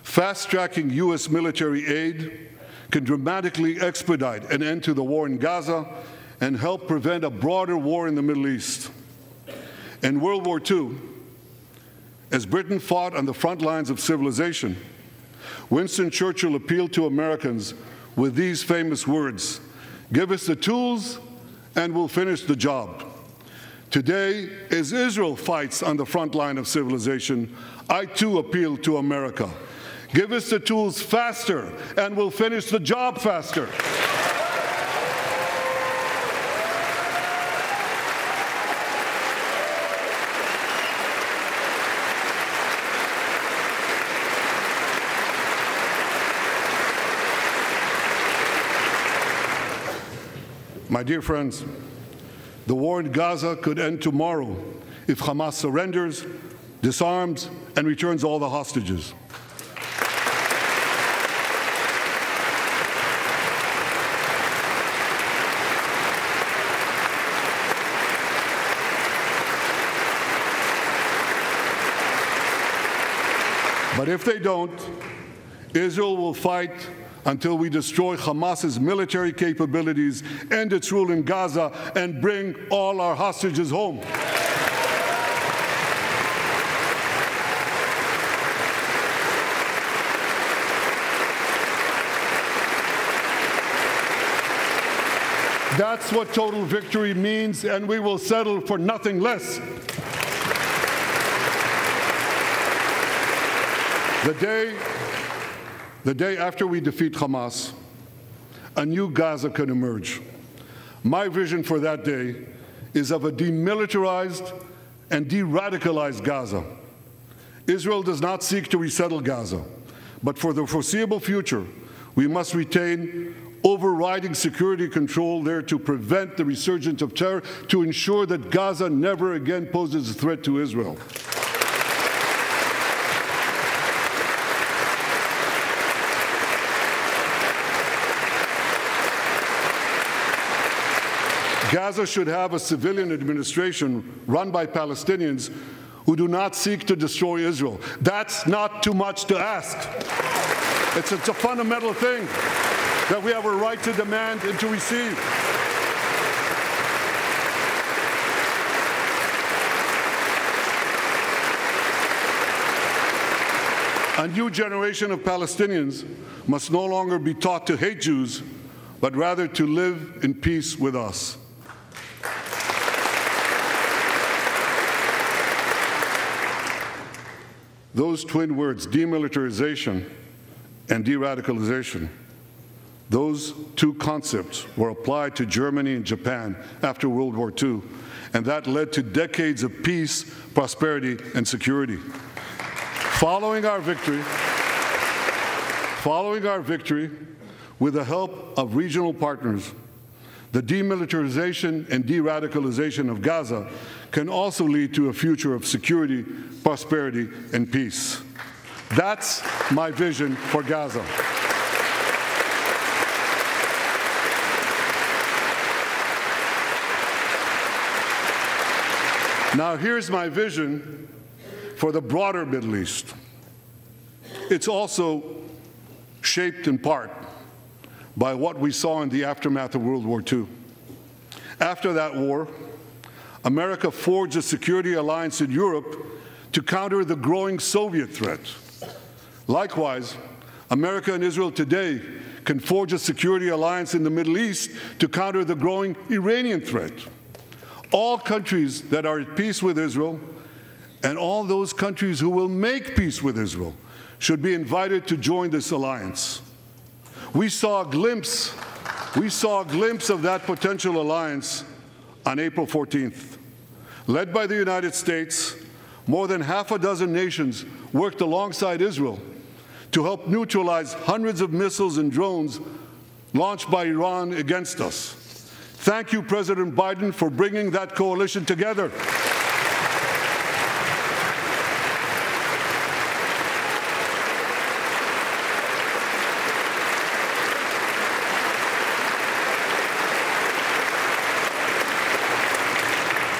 Fast-tracking U.S. military aid can dramatically expedite an end to the war in Gaza and help prevent a broader war in the Middle East. In World War II, as Britain fought on the front lines of civilization, Winston Churchill appealed to Americans with these famous words: "Give us the tools and we'll finish the job." Today, as Israel fights on the front line of civilization, I too appeal to America. Give us the tools faster and we'll finish the job faster. My dear friends, the war in Gaza could end tomorrow if Hamas surrenders, disarms, and returns all the hostages. But if they don't, Israel will fight until we destroy Hamas's military capabilities, end its rule in Gaza, and bring all our hostages home. That's what total victory means, and we will settle for nothing less. The day after we defeat Hamas, a new Gaza can emerge. My vision for that day is of a demilitarized and de-radicalized Gaza. Israel does not seek to resettle Gaza, but for the foreseeable future, we must retain overriding security control there to prevent the resurgence of terror, to ensure that Gaza never again poses a threat to Israel. Gaza should have a civilian administration run by Palestinians who do not seek to destroy Israel. That's not too much to ask. It's a fundamental thing that we have a right to demand and to receive. A new generation of Palestinians must no longer be taught to hate Jews, but rather to live in peace with us. Those twin words, demilitarization and de-radicalization, those two concepts were applied to Germany and Japan after World War II, and that led to decades of peace, prosperity, and security. Following our victory, with the help of regional partners, the demilitarization and de-radicalization of Gaza can also lead to a future of security, prosperity, and peace. That's my vision for Gaza. Now, here's my vision for the broader Middle East. It's also shaped in part by what we saw in the aftermath of World War II. After that war, America forged a security alliance in Europe to counter the growing Soviet threat. Likewise, America and Israel today can forge a security alliance in the Middle East to counter the growing Iranian threat. All countries that are at peace with Israel and all those countries who will make peace with Israel should be invited to join this alliance. We saw a glimpse of that potential alliance on April 14th. Led by the United States, more than half a dozen nations worked alongside Israel to help neutralize hundreds of missiles and drones launched by Iran against us. Thank you, President Biden, for bringing that coalition together.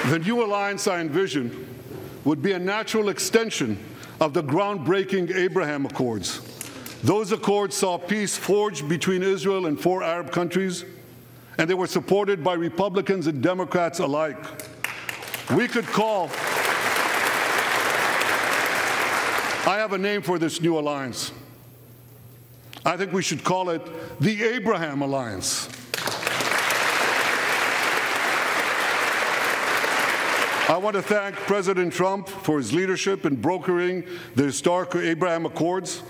The new alliance I envision would be a natural extension of the groundbreaking Abraham Accords. Those accords saw peace forged between Israel and 4 Arab countries, and they were supported by Republicans and Democrats alike. We could call, I have a name for this new alliance. I think we should call it the Abraham Alliance. I want to thank President Trump for his leadership in brokering the historic Abraham Accords.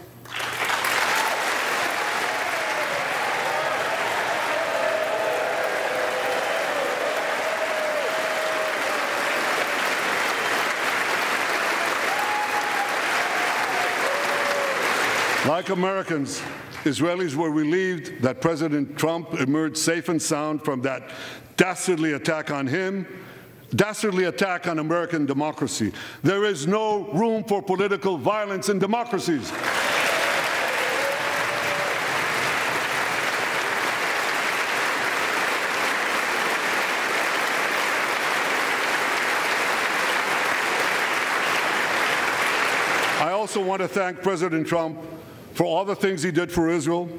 Like Americans, Israelis were relieved that President Trump emerged safe and sound from that dastardly attack on him, dastardly attack on American democracy. There is no room for political violence in democracies. I also want to thank President Trump for all the things he did for Israel,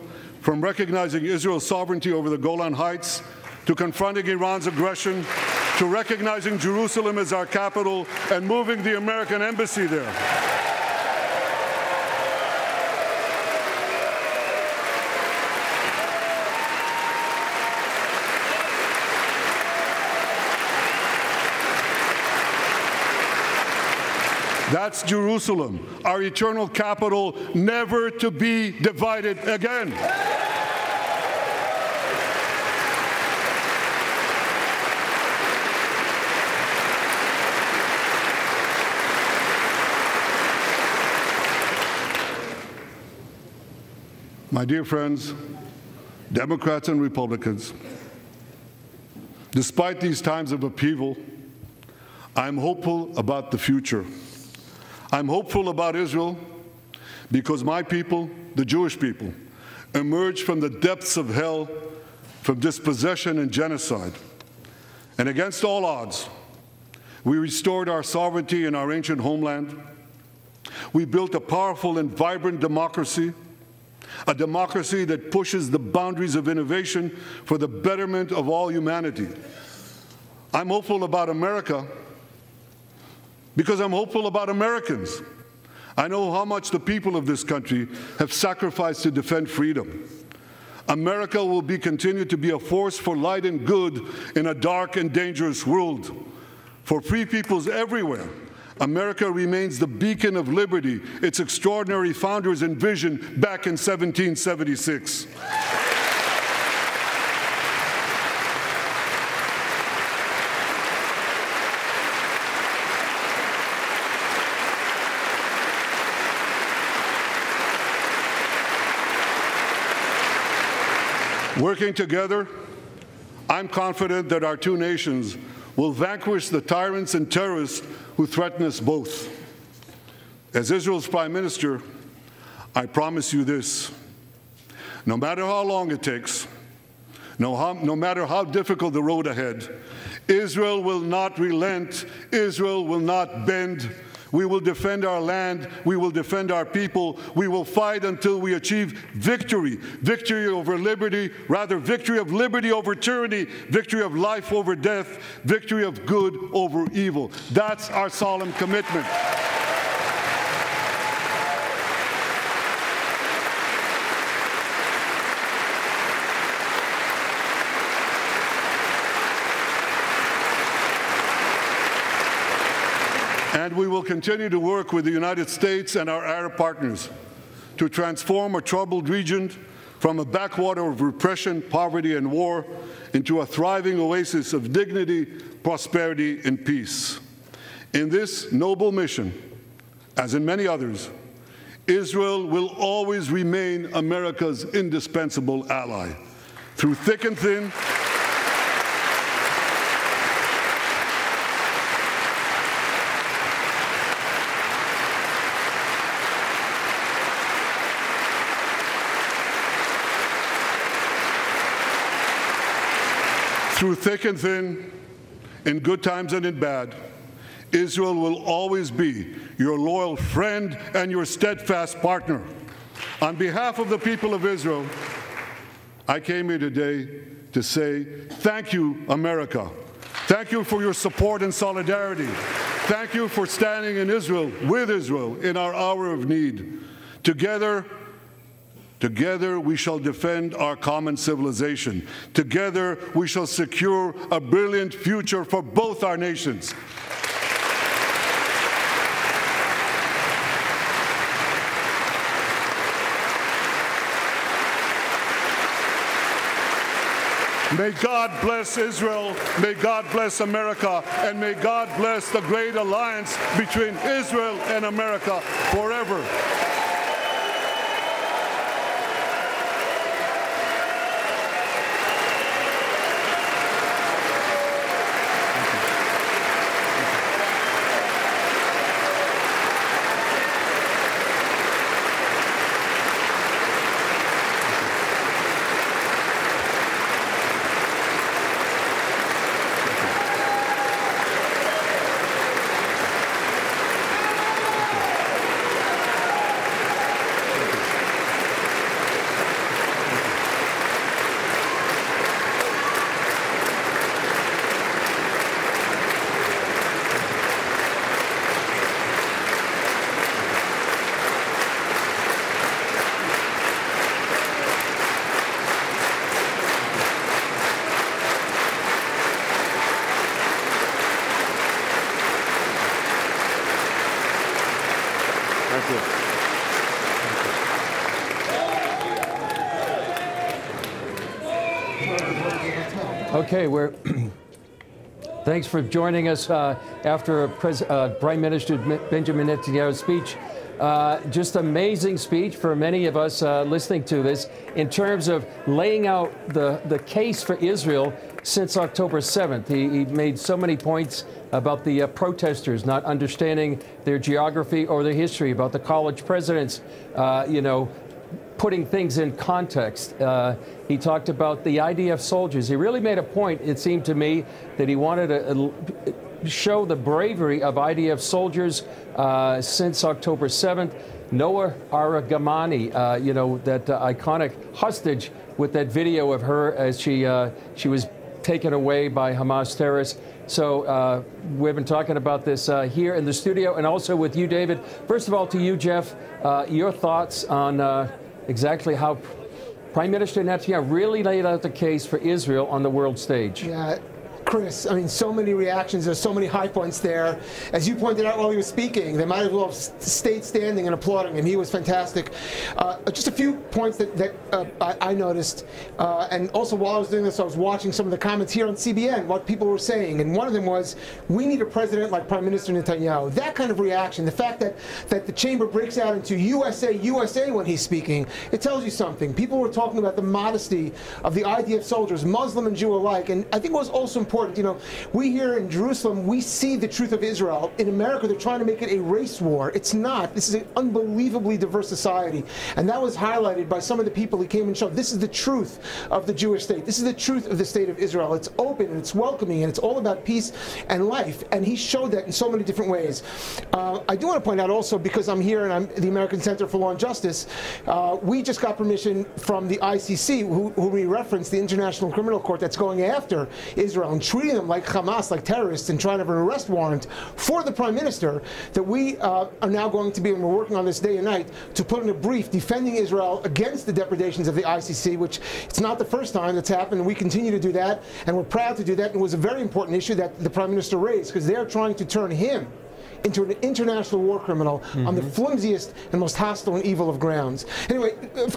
from recognizing Israel's sovereignty over the Golan Heights, to confronting Iran's aggression, to recognizing Jerusalem as our capital and moving the American embassy there. That's Jerusalem, our eternal capital, never to be divided again. My dear friends, Democrats and Republicans, despite these times of upheaval, I'm hopeful about the future. I'm hopeful about Israel because my people, the Jewish people, emerged from the depths of hell, from dispossession and genocide. And against all odds, we restored our sovereignty in our ancient homeland. We built a powerful and vibrant democracy, a democracy that pushes the boundaries of innovation for the betterment of all humanity. I'm hopeful about America because I'm hopeful about Americans. I know how much the people of this country have sacrificed to defend freedom. America will continue to be a force for light and good in a dark and dangerous world. For free peoples everywhere, America remains the beacon of liberty its extraordinary founders envisioned back in 1776. Working together, I'm confident that our two nations will vanquish the tyrants and terrorists who threaten us both. As Israel's Prime Minister, I promise you this: no matter how long it takes, no matter how difficult the road ahead, Israel will not relent, Israel will not bend. We will defend our land, we will defend our people, we will fight until we achieve victory. Victory over liberty, rather victory of liberty over tyranny, victory of life over death, victory of good over evil. That's our solemn commitment. And we will continue to work with the United States and our Arab partners to transform a troubled region from a backwater of repression, poverty, and war into a thriving oasis of dignity, prosperity, and peace. In this noble mission, as in many others, Israel will always remain America's indispensable ally. Through thick and thin, in good times and in bad, Israel will always be your loyal friend and your steadfast partner. On behalf of the people of Israel, I came here today to say thank you, America. Thank you for your support and solidarity. Thank you for standing in Israel, with Israel, in our hour of need. Together we shall defend our common civilization. Together we shall secure a brilliant future for both our nations. May God bless Israel, may God bless America, and may God bless the great alliance between Israel and America forever. Okay, thanks for joining us after Prime Minister Benjamin Netanyahu's speech. Just amazing speech for many of us listening to this in terms of laying out the case for Israel since October 7th. He made so many points about the protesters not understanding their geography or their history, about the college presidents, putting things in context. He talked about the IDF soldiers. He really made a point, it seemed to me, that he wanted to show the bravery of IDF soldiers since October 7th. Noah Aragamani, that iconic hostage with that video of her as she was taken away by Hamas terrorists. So we've been talking about this here in the studio and also with you, David. First of all, to you, Jeff, your thoughts on exactly how Prime Minister Netanyahu really laid out the case for Israel on the world stage. Yeah. Chris, I mean, so many reactions. There's so many high points there. As you pointed out while he was speaking, they might as well have stayed standing and applauding him. He was fantastic. Just a few points that I noticed. And also while I was doing this, I was watching some of the comments here on CBN, what people were saying. And one of them was, we need a president like Prime Minister Netanyahu. That kind of reaction, the fact that the chamber breaks out into USA, USA when he's speaking, it tells you something. People were talking about the modesty of the IDF soldiers, Muslim and Jew alike. And I think it was also important. We here in Jerusalem, we see the truth of Israel. In America, they're trying to make it a race war. It's not. This is an unbelievably diverse society. And that was highlighted by some of the people who came and showed this is the truth of the Jewish state. This is the truth of the state of Israel. It's open and it's welcoming and it's all about peace and life. And he showed that in so many different ways. I do want to point out also, because I'm here and I'm the American Center for Law and Justice, we just got permission from the ICC, who we referenced, the International Criminal Court that's going after Israel and treating them like Hamas, like terrorists, and trying to have an arrest warrant for the Prime Minister, that we are now going to be, and we're working on this day and night, to put in a brief defending Israel against the depredations of the ICC, which it's not the first time that's happened. We continue to do that, and we're proud to do that. And it was a very important issue that the Prime Minister raised, because they're trying to turn him into an international war criminal on the flimsiest and most hostile and evil of grounds. Anyway,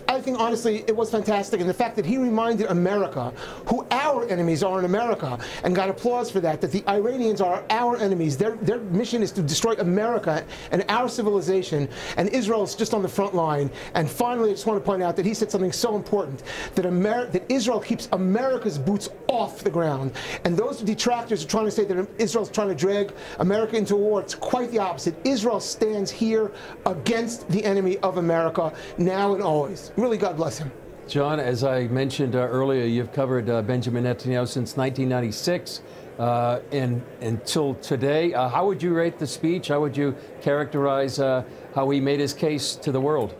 I think honestly it was fantastic, and the fact that he reminded America, who our enemies are in America, and got applause for that, that the Iranians are our enemies. Their mission is to destroy America and our civilization, and Israel is just on the front line. And finally, I just want to point out that he said something so important, that that Israel keeps America's boots off the ground. And those detractors are trying to say that Israel's trying to drag America into a war. It's quite the opposite. Israel stands here against the enemy of America now and always. Really, God bless him. John, as I mentioned earlier, you've covered Benjamin Netanyahu since 1996 and until today. How would you rate the speech? How would you characterize how he made his case to the world?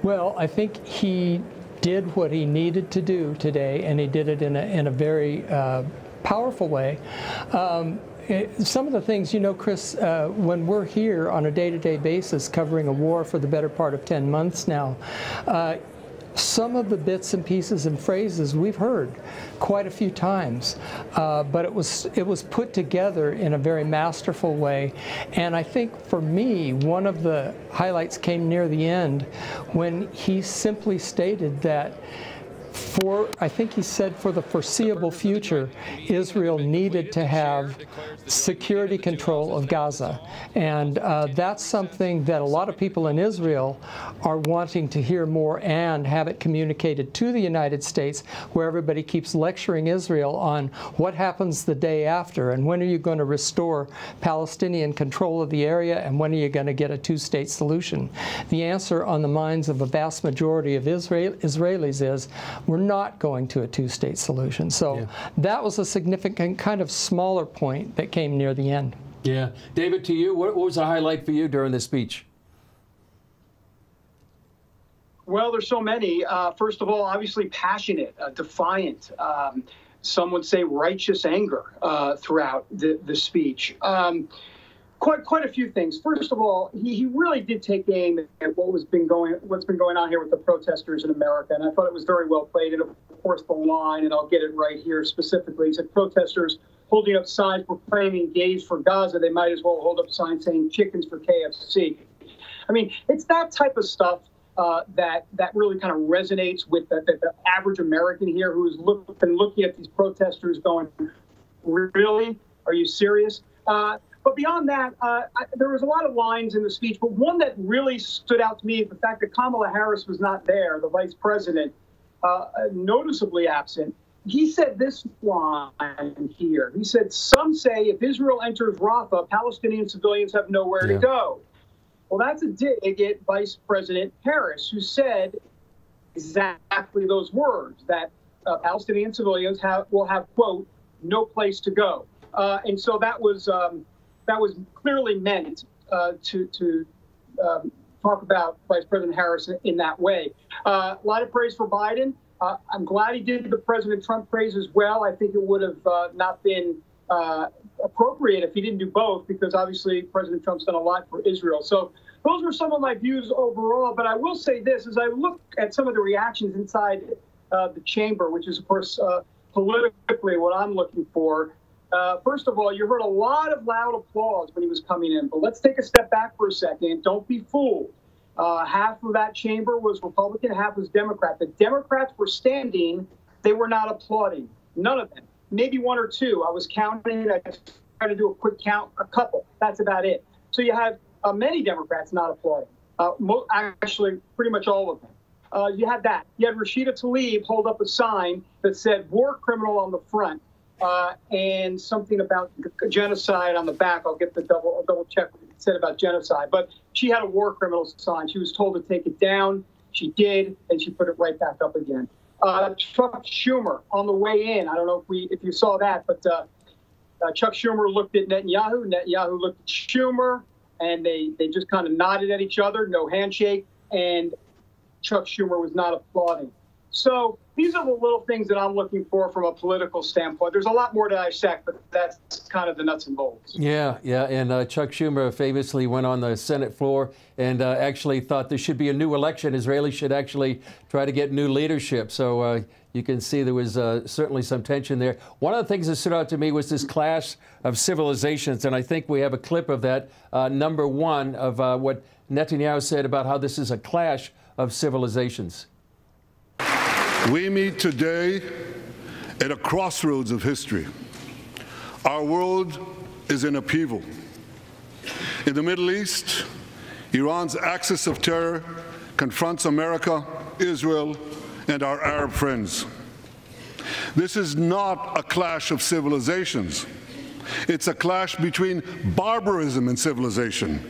Well, I think he did what he needed to do today, and he did it in a very powerful way. Some of the things, Chris, when we're here on a day-to-day basis covering a war for the better part of 10 months now, some of the bits and pieces and phrases we've heard quite a few times, but it was put together in a very masterful way. And I think for me, one of the highlights came near the end when he simply stated that I think he said for the foreseeable future, Israel needed to have security control of Gaza. And that's something that a lot of people in Israel are wanting to hear more and have it communicated to the United States, where everybody keeps lecturing Israel on what happens the day after, and when are you going to restore Palestinian control of the area, and when are you going to get a two-state solution. The answer on the minds of a vast majority of Israelis is, we're not going to a two-state solution. So that was a significant kind of smaller point that came near the end. Yeah. David, to you, what was the highlight for you during the speech? Well, there's so many. First of all, obviously passionate, defiant, some would say righteous anger throughout the speech. Quite a few things. First of all, he really did take aim at what's been going on here with the protesters in America, and I thought it was very well played. And of course, the line, and I'll get it right here specifically, he said protesters holding up signs proclaiming gays for Gaza, they might as well hold up signs saying chickens for KFC. I mean, it's that type of stuff that really kind of resonates with the average American here who's been looking at these protesters going, really? Are you serious? But beyond that, there was a lot of lines in the speech, but one that really stood out to me is the fact that Kamala Harris was not there, the vice president, noticeably absent. He said this line here. He said, some say if Israel enters Rafah, Palestinian civilians have nowhere to go. Well, that's a dig at Vice President Harris, who said exactly those words, that Palestinian civilians will have, quote, no place to go. And so that was clearly meant to talk about Vice President Harris in that way. A lot of praise for Biden. I'm glad he did the President Trump praise as well. I think it would have not been appropriate if he didn't do both, because obviously President Trump's done a lot for Israel. So those were some of my views overall. But I will say this, as I look at some of the reactions inside the chamber, which is, of course, politically what I'm looking for. First of all, you heard a lot of loud applause when he was coming in. But let's take a step back for a second. Don't be fooled. Half of that chamber was Republican, half was Democrat. The Democrats were standing. They were not applauding. None of them. Maybe one or two. I was counting. I tried to do a quick count. A couple. That's about it. So you have many Democrats not applauding. Actually, pretty much all of them. You had that. You had Rashida Tlaib hold up a sign that said war criminal on the front and something about genocide on the back. I'll double check what it said about genocide. But she had a war criminal sign. She was told to take it down. She did, and she put it right back up again. Chuck Schumer on the way in. I don't know if you saw that, but Chuck Schumer looked at Netanyahu. Netanyahu looked at Schumer, and they just kind of nodded at each other. No handshake, and Chuck Schumer was not applauding. So these are the little things that I'm looking for from a political standpoint. There's a lot more to dissect, but that's kind of the nuts and bolts. Yeah, and Chuck Schumer famously went on the Senate floor and actually thought there should be a new election. Israelis should actually try to get new leadership. So you can see there was certainly some tension there. One of the things that stood out to me was this clash of civilizations, and I think we have a clip of that, number one, of what Netanyahu said about how this is a clash of civilizations. We meet today at a crossroads of history. Our world is in upheaval. In the Middle East, Iran's axis of terror confronts America, Israel, and our Arab friends. This is not a clash of civilizations. It's a clash between barbarism and civilization.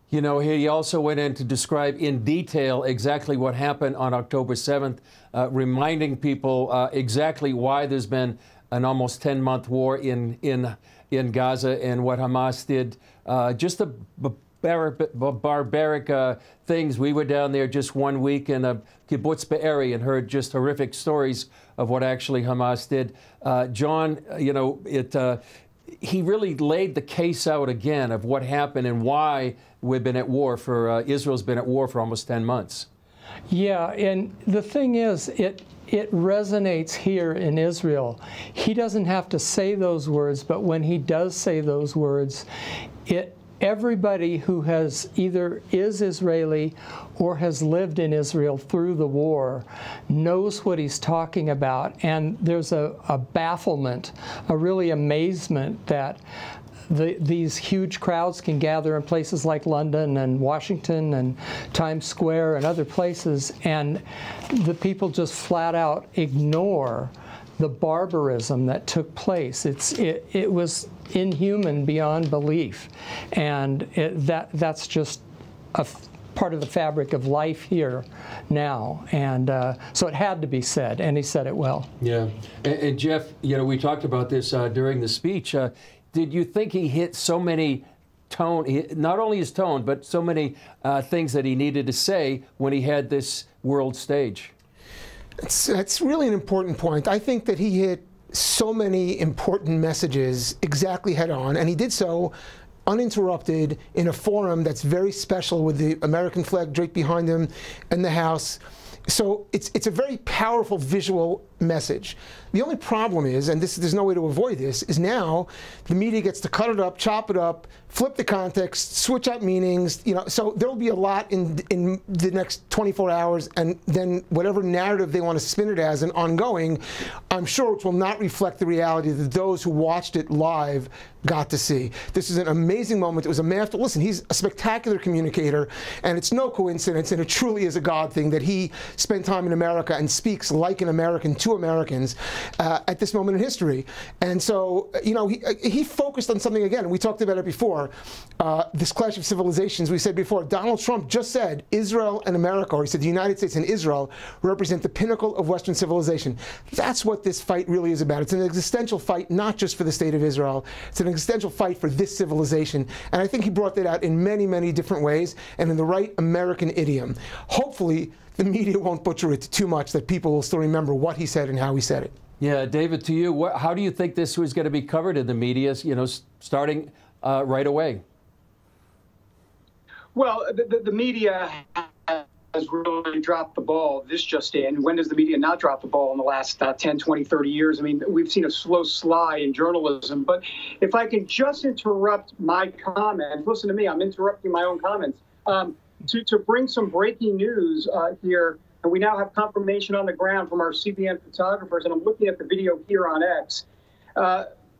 You know, he also went in to describe in detail exactly what happened on October 7th, reminding people exactly why there's been an almost 10-month war in Gaza and what Hamas did. Just the barbaric things. We were down there just 1 week in a kibbutz Be'eri and heard just horrific stories of what actually Hamas did. John, you know, he really laid the case out again of what happened and why we've been at war for, Israel's been at war for almost 10 months. Yeah, and the thing is, it resonates here in Israel. He doesn't have to say those words, but when he does say those words, everybody who has either is Israeli or has lived in Israel through the war knows what he's talking about. And there's a bafflement, a really amazement that these huge crowds can gather in places like London and Washington and Times Square and other places, and the people just flat out ignore the barbarism that took place. It was inhuman beyond belief, and that's just a part of the fabric of life here now, and so it had to be said, and he said it well. Yeah, and Jeff, you know, we talked about this during the speech. Did you think he hit so many not only his tone, but so many things that he needed to say when he had this world stage? That's really an important point. I think that he hit so many important messages exactly head on, and he did so uninterrupted in a forum that's very special with the American flag draped behind him and the House. So it's a very powerful visual message. The only problem is, and there's no way to avoid this, is now the media gets to cut it up, chop it up, flip the context, switch out meanings, so there will be a lot in the next 24 hours, and then whatever narrative they want to spin it as and ongoing, I'm sure which will not reflect the reality that those who watched it live got to see. This is an amazing moment. It was a master. Listen, he's a spectacular communicator, and it's no coincidence, and it truly is a God thing that he spent time in America and speaks like an American to Americans at this moment in history. And so, he focused on something again. We talked about it before. This clash of civilizations. We said before, Donald Trump just said Israel and America, or he said the United States and Israel represent the pinnacle of Western civilization. That's what this fight really is about. It's an existential fight, not just for the state of Israel. It's an existential fight for this civilization. And I think he brought that out in many, many different ways and in the right American idiom. Hopefully, the media won't butcher it too much, that people will still remember what he said and how he said it. Yeah, David, to you, how do you think this was going to be covered in the media, starting right away? Well, the media has really dropped the ball. This just in. When does the media not drop the ball in the last 10, 20, 30 years? I mean, we've seen a slow slide in journalism. But if I can just interrupt my comments, listen to me, I'm interrupting my own comments, to bring some breaking news here. And we now have confirmation on the ground from our CBN photographers, and I'm looking at the video here on X.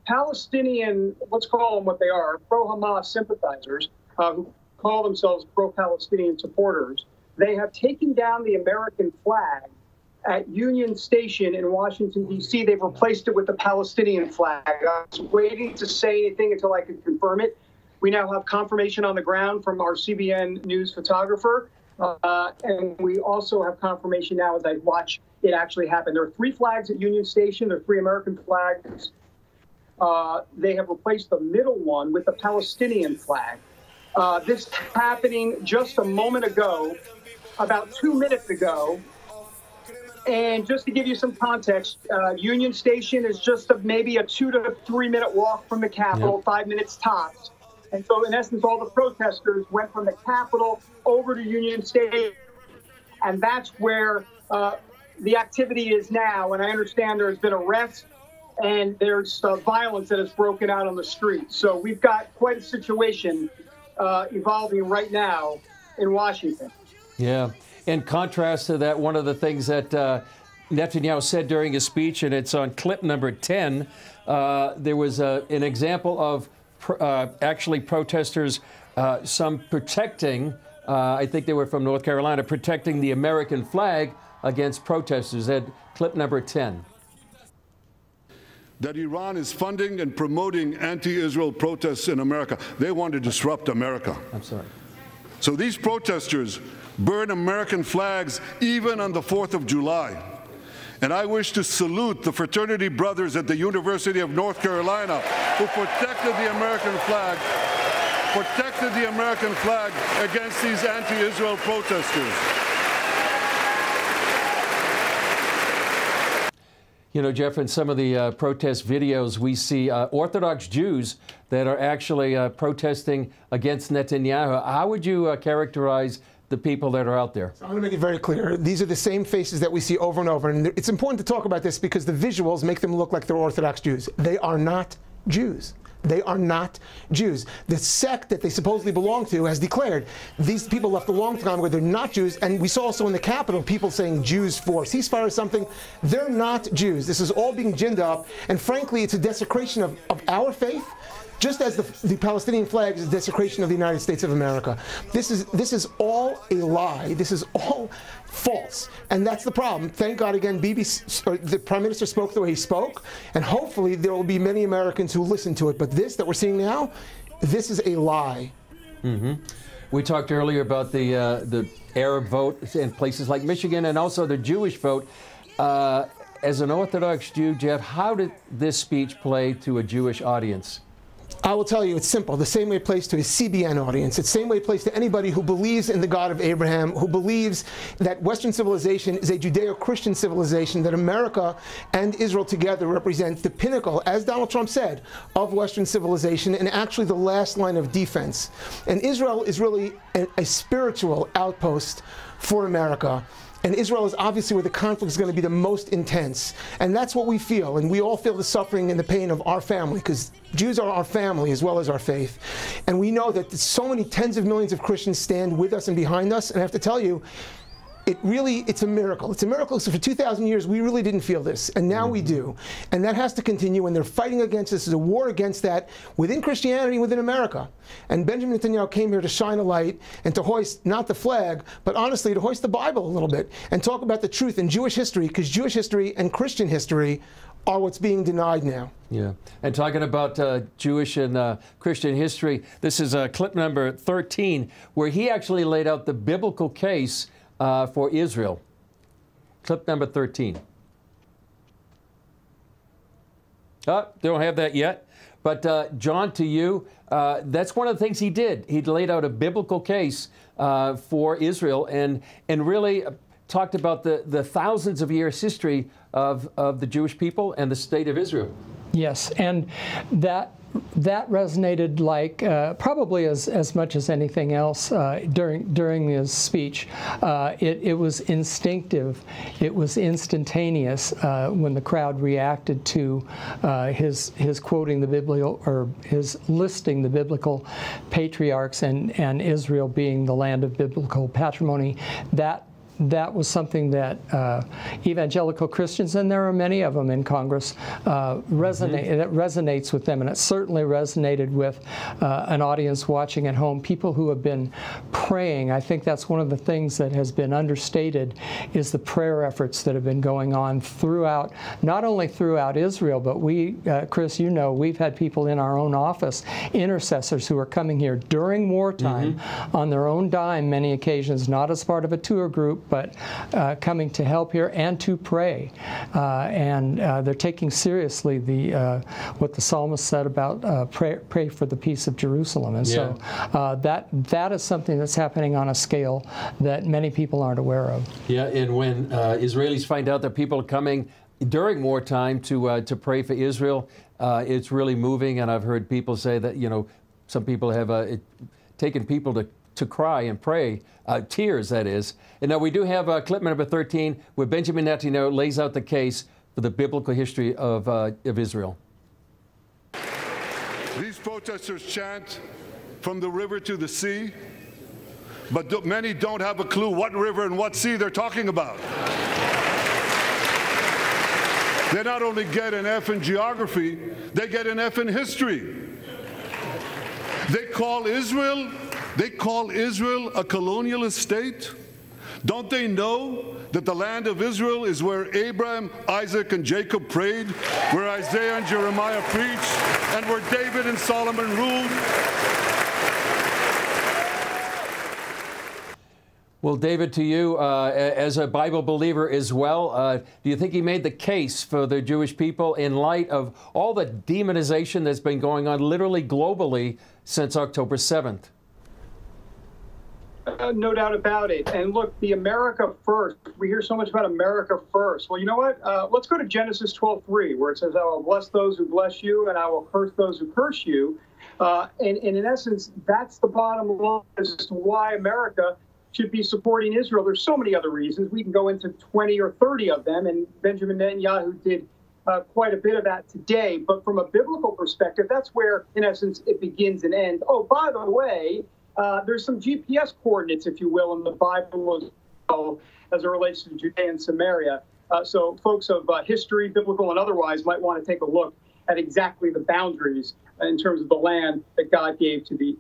Palestinian, let's call them what they are, pro-Hamas sympathizers who call themselves pro-Palestinian supporters. They have taken down the American flag at Union Station in Washington, D.C. They've replaced it with the Palestinian flag. I was waiting to say anything until I could confirm it. We now have confirmation on the ground from our CBN News photographer. And we also have confirmation now as I watch it actually happen. There are 3 flags at Union Station. There are 3 American flags. They have replaced the middle one with the Palestinian flag. This happening just a moment ago, about 2 minutes ago. And just to give you some context, Union Station is just maybe a 2 to 3 minute walk from the Capitol, 5 minutes tops. And so, in essence, all the protesters went from the Capitol over to Union Station, and that's where the activity is now. And I understand there's been arrests, and there's violence that has broken out on the streets. So we've got quite a situation evolving right now in Washington. Yeah. In contrast to that, one of the things that Netanyahu said during his speech, and it's on clip number 10, there was an example of actually protesters, some protecting, I think they were from North Carolina, protecting the American flag against protesters. At clip number 10. That Iran is funding and promoting anti-Israel protests in America. They want to disrupt America. I'm sorry. So these protesters burn American flags even on the 4th of July. And I wish to salute the fraternity brothers at the University of North Carolina who protected the American flag against these anti-Israel protesters. You know, Jeff, in some of the protest videos, we see Orthodox Jews that are actually protesting against Netanyahu. How would you characterize the people that are out there? So I'm going to make it very clear. These are the same faces that we see over and over. And it's important to talk about this because the visuals make them look like they're Orthodox Jews. They are not Jews. They are not Jews. The sect that they supposedly belong to has declared these people left a long time ago. They're not Jews. And we saw also in the Capitol people saying Jews for ceasefire or something. They're not Jews. This is all being ginned up. And frankly, it's a desecration of our faith, just as the Palestinian flag is a desecration of the United States of America. This is all a lie. This is all false. And that's the problem. Thank God, again, the Prime Minister spoke the way he spoke, and hopefully there will be many Americans who listen to it. But this that we're seeing now, this is a lie. Mm-hmm. We talked earlier about the Arab vote in places like Michigan and also the Jewish vote. As an Orthodox Jew, Jeff, how did this speech play to a Jewish audience? I will tell you, it's simple. The same way it plays to a CBN audience. It's the same way it plays to anybody who believes in the God of Abraham, who believes that Western civilization is a Judeo-Christian civilization, that America and Israel together represent the pinnacle, as Donald Trump said, of Western civilization and actually the last line of defense. And Israel is really a spiritual outpost for America. And Israel is obviously where the conflict is going to be the most intense. And that's what we feel. And we all feel the suffering and the pain of our family, because Jews are our family as well as our faith. And we know that so many tens of millions of Christians stand with us and behind us. And I have to tell you, it's a miracle. It's a miracle. So for 2,000 years, we really didn't feel this. And now we do. And that has to continue. And they're fighting against this. There's a war against that within Christianity, within America. And Benjamin Netanyahu came here to shine a light and to hoist not the flag, but honestly to hoist the Bible a little bit and talk about the truth in Jewish history, because Jewish history and Christian history are what's being denied now. Yeah. And talking about Jewish and Christian history, this is clip number 13, where he actually laid out the biblical case for Israel. Clip number 13. They don't have that yet. But John, to you, that's one of the things he did. He laid out a biblical case for Israel and really talked about the thousands of years history of the Jewish people and the state of Israel. Yes, and that resonated like probably as much as anything else during his speech. It was instinctive. It was instantaneous when the crowd reacted to his quoting the biblical, or his listing the biblical patriarchs and Israel being the land of biblical patrimony. That was something that evangelical Christians, and there are many of them in Congress, that resonates with them, and it certainly resonated with an audience watching at home, people who have been praying. I think that's one of the things that has been understated, is the prayer efforts that have been going on throughout, not only throughout Israel, but we, Chris, you know, we've had people in our own office, intercessors who are coming here during wartime on their own dime, many occasions, not as part of a tour group, but coming to help here and to pray. And they're taking seriously what the psalmist said about pray for the peace of Jerusalem. And so that is something that's happening on a scale that many people aren't aware of. Yeah, and when Israelis find out that people are coming during wartime to pray for Israel, it's really moving. And I've heard people say that, you know, some people have taken people to cry and pray, tears, that is. And now we do have clip number 13, where Benjamin Netanyahu lays out the case for the biblical history of Israel. These protesters chant from the river to the sea, but many don't have a clue what river and what sea they're talking about. They not only get an F in geography, they get an F in history. They call Israel a colonialist state. Don't they know that the land of Israel is where Abraham, Isaac, and Jacob prayed, where Isaiah and Jeremiah preached, and where David and Solomon ruled? Well, David, to you, as a Bible believer as well, do you think he made the case for the Jewish people in light of all the demonization that's been going on literally globally since October 7th? No doubt about it. And look, the America first, we hear so much about America first. Well, you know what? Let's go to Genesis 12:3, where it says, I will bless those who bless you, and I will curse those who curse you. And in essence, that's the bottom line as to why America should be supporting Israel. There's so many other reasons. We can go into 20 or 30 of them, and Benjamin Netanyahu did quite a bit of that today. But from a biblical perspective, that's where, in essence, it begins and ends. Oh, by the way, there's some GPS coordinates, if you will, in the Bible as well, as it relates to Judea and Samaria. So folks of history, biblical and otherwise, might want to take a look at exactly the boundaries in terms of the land that God gave to the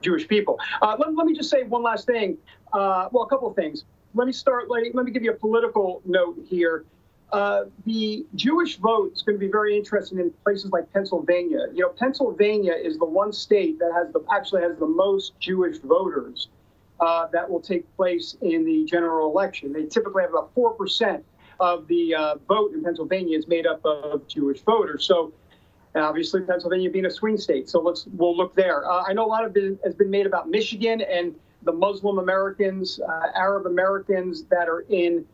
Jewish people. Let me just say one last thing. Well, a couple of things. Let me give you a political note here. The Jewish vote is going to be very interesting in places like Pennsylvania. You know, Pennsylvania is the one state that actually has the most Jewish voters that will take place in the general election. They typically have about 4% of the vote in Pennsylvania is made up of Jewish voters. So obviously Pennsylvania being a swing state. So we'll look there. I know a lot of it has been made about Michigan and the Muslim Americans, Arab Americans that are in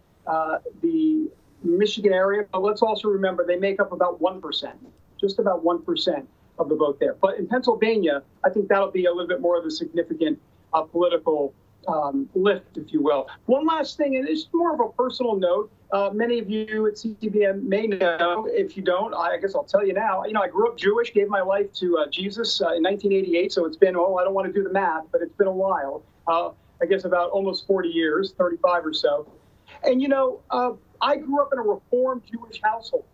the Michigan area. But let's also remember they make up about 1%, just about 1% of the vote there. But in Pennsylvania, I think that'll be a little bit more of a significant political lift, if you will. One last thing, and it's more of a personal note. Many of you at CBN may know. If you don't, I guess I'll tell you now. I grew up Jewish, gave my life to Jesus in 1988, so it's been, I don't want to do the math, but it's been a while. I guess about almost 40 years, 35 or so. And, I grew up in a Reformed Jewish household.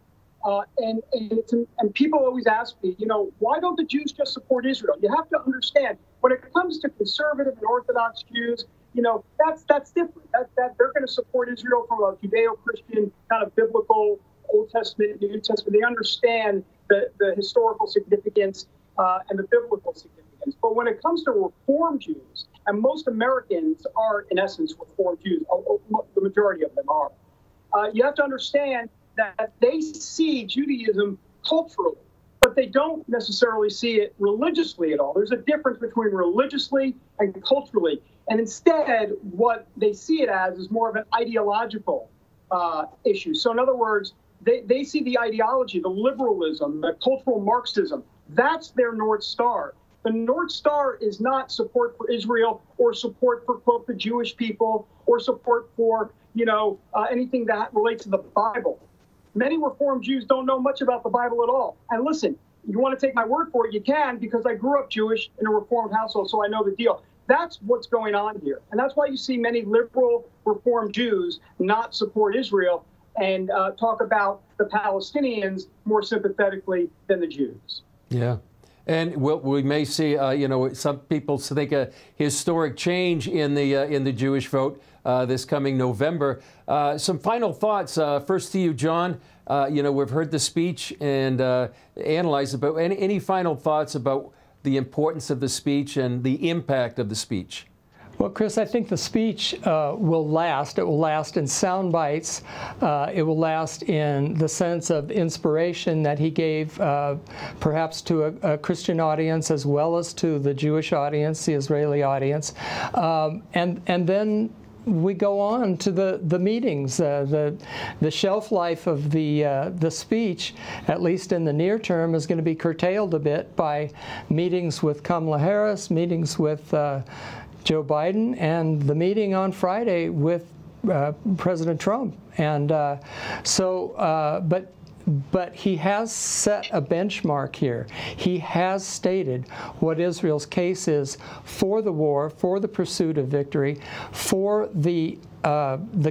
And people always ask me, why don't the Jews just support Israel? You have to understand, when it comes to conservative and Orthodox Jews, that's different. That they're going to support Israel from a Judeo-Christian kind of biblical Old Testament, New Testament. They understand the historical significance and the biblical significance. But when it comes to Reformed Jews, and most Americans are, in essence, Reformed Jews, the majority of them are, you have to understand that they see Judaism culturally, but they don't necessarily see it religiously at all. There's a difference between religiously and culturally. And instead, what they see it as is more of an ideological issue. So in other words, they see the ideology, the liberalism, the cultural Marxism. That's their North Star. The North Star is not support for Israel or support for, quote, the Jewish people or support for, anything that relates to the Bible. Many Reformed Jews don't know much about the Bible at all. And listen, you want to take my word for it, you can, because I grew up Jewish in a Reformed household, so I know the deal. That's what's going on here. And that's why you see many liberal Reformed Jews not support Israel and talk about the Palestinians more sympathetically than the Jews. Yeah. And we may see, some people think a historic change in the Jewish vote this coming November. Some final thoughts. First to you, John. We've heard the speech and analyzed it, but any final thoughts about the importance of the speech and the impact of the speech? Well, Chris, I think the speech will last. It will last in sound bites. It will last in the sense of inspiration that he gave perhaps to a Christian audience as well as to the Jewish audience, the Israeli audience. And then we go on to the meetings. The shelf life of the speech, at least in the near term, is going to be curtailed a bit by meetings with Kamala Harris, meetings with Joe Biden, and the meeting on Friday with President Trump. And but he has set a benchmark here. He has stated what Israel's case is for the war, for the pursuit of victory, for the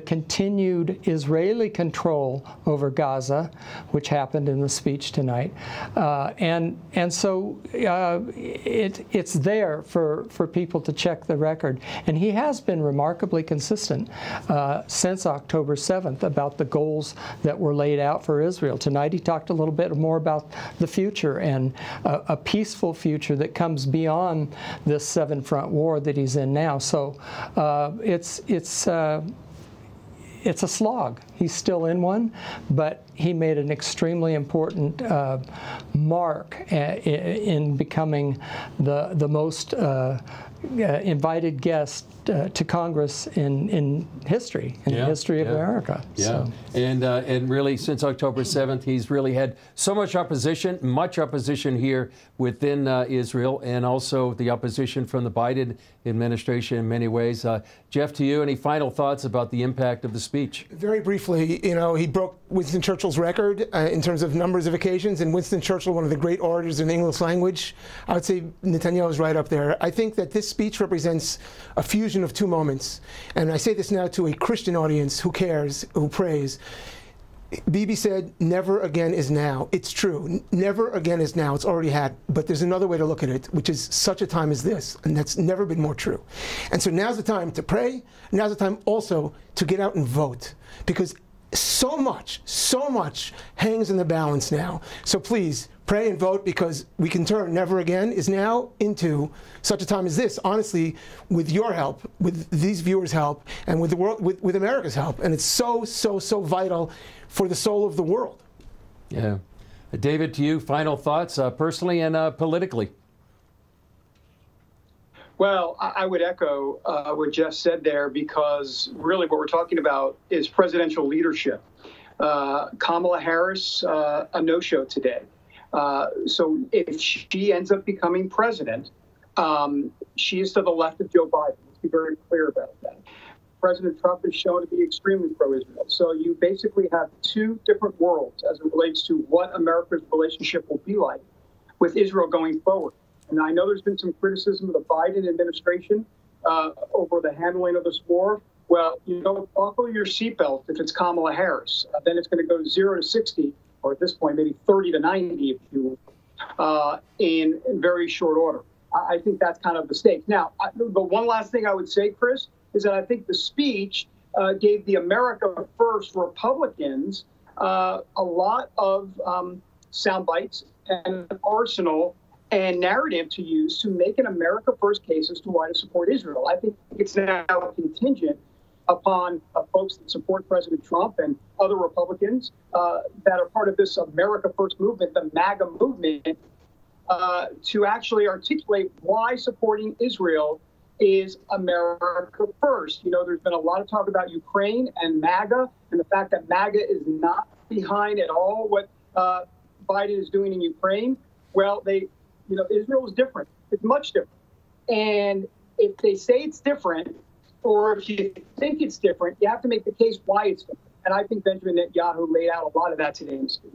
continued Israeli control over Gaza, which happened in the speech tonight, and so it's there for people to check the record. And he has been remarkably consistent since October 7th about the goals that were laid out for Israel. Tonight he talked a little bit more about the future and a peaceful future that comes beyond this seven-front war that he's in now. So it's a slog. He's still in one, but he made an extremely important mark in becoming the most invited guest to Congress in history, in the history of America. Yeah, so. And really, since October 7th, he's really had so much opposition here within Israel, and also the opposition from the Biden administration in many ways. Jeff, to you, any final thoughts about the impact of the speech? Very briefly, he broke Winston Churchill's record in terms of numbers of occasions, and Winston Churchill, one of the great orators in the English language, I would say Netanyahu is right up there. I think that this speech represents a fusion of two moments, and I say this now to a Christian audience who cares, who prays. Bibi said, never again is now. It's true. Never again is now. It's already had. But there's another way to look at it, which is such a time as this. And that's never been more true. And so now's the time to pray. Now's the time also to get out and vote. Because so much hangs in the balance now. So please, pray and vote, because we can turn never again is now into such a time as this, honestly, with your help, with these viewers' help, and with the world, with America's help. And it's so vital for the soul of the world. Yeah. David, to you, final thoughts, personally and politically. Well, I would echo what Jeff said there, because really what we're talking about is presidential leadership. Kamala Harris, a no-show today. So if she ends up becoming president, she is to the left of Joe Biden. Let's be very clear about that. President Trump is shown to be extremely pro-Israel. So you basically have two different worlds as it relates to what America's relationship will be like with Israel going forward. And I know there's been some criticism of the Biden administration over the handling of this war. Well, buckle your seatbelt if it's Kamala Harris. Then it's going to go 0 to 60, or at this point, maybe 30 to 90, if you will, in very short order. I think that's kind of the stake. Now, the one last thing I would say, Chris, is that I think the speech gave the America First Republicans a lot of sound bites and an arsenal and narrative to use to make an America First case as to why to support Israel. I think it's now contingent upon folks that support President Trump and other Republicans that are part of this America First movement, the MAGA movement, to actually articulate why supporting Israel is America First. There's been a lot of talk about Ukraine and MAGA, and the fact that MAGA is not behind at all what Biden is doing in Ukraine. Well, Israel is different. It's much different. And if they say it's different, or if you think it's different, you have to make the case why it's different. And I think Benjamin Netanyahu laid out a lot of that today in the speech.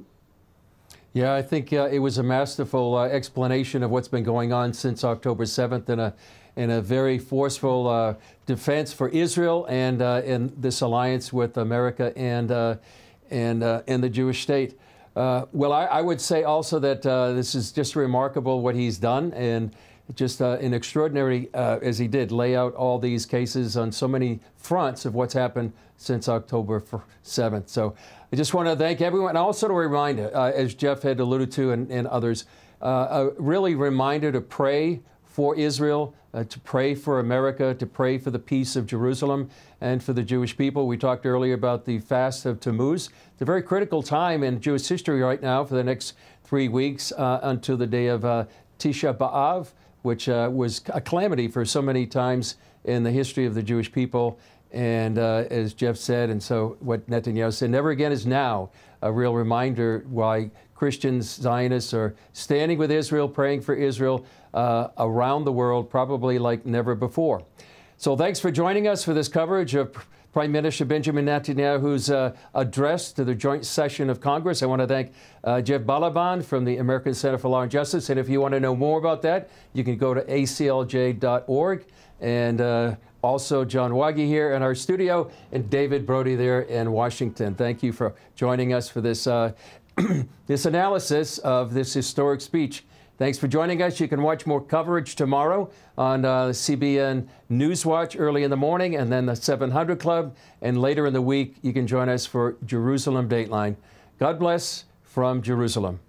Yeah, I think it was a masterful explanation of what's been going on since October 7th and a very forceful defense for Israel and in this alliance with America and the Jewish state. Well, I would say also that this is just remarkable what he's done, and just an extraordinary, as he did, lay out all these cases on so many fronts of what's happened since October 7th. So I just want to thank everyone. And also to remind, as Jeff had alluded to and others, a really reminder to pray for Israel, to pray for America, to pray for the peace of Jerusalem and for the Jewish people. We talked earlier about the fast of Tammuz. It's a very critical time in Jewish history right now for the next 3 weeks until the day of Tisha B'Av, which was a calamity for so many times in the history of the Jewish people. And as Jeff said, and so what Netanyahu said, never again is now, a real reminder why Christians, Zionists are standing with Israel, praying for Israel around the world, probably like never before. So thanks for joining us for this coverage of Prime Minister Benjamin Netanyahu's address to the joint session of Congress. I want to thank Jeff Balaban from the American Center for Law and Justice. And if you want to know more about that, you can go to aclj.org. And also John Wagi here in our studio and David Brody there in Washington. Thank you for joining us for this, this analysis of this historic speech. Thanks for joining us. You can watch more coverage tomorrow on CBN News Watch early in the morning, and then the 700 Club. And later in the week, you can join us for Jerusalem Dateline. God bless from Jerusalem.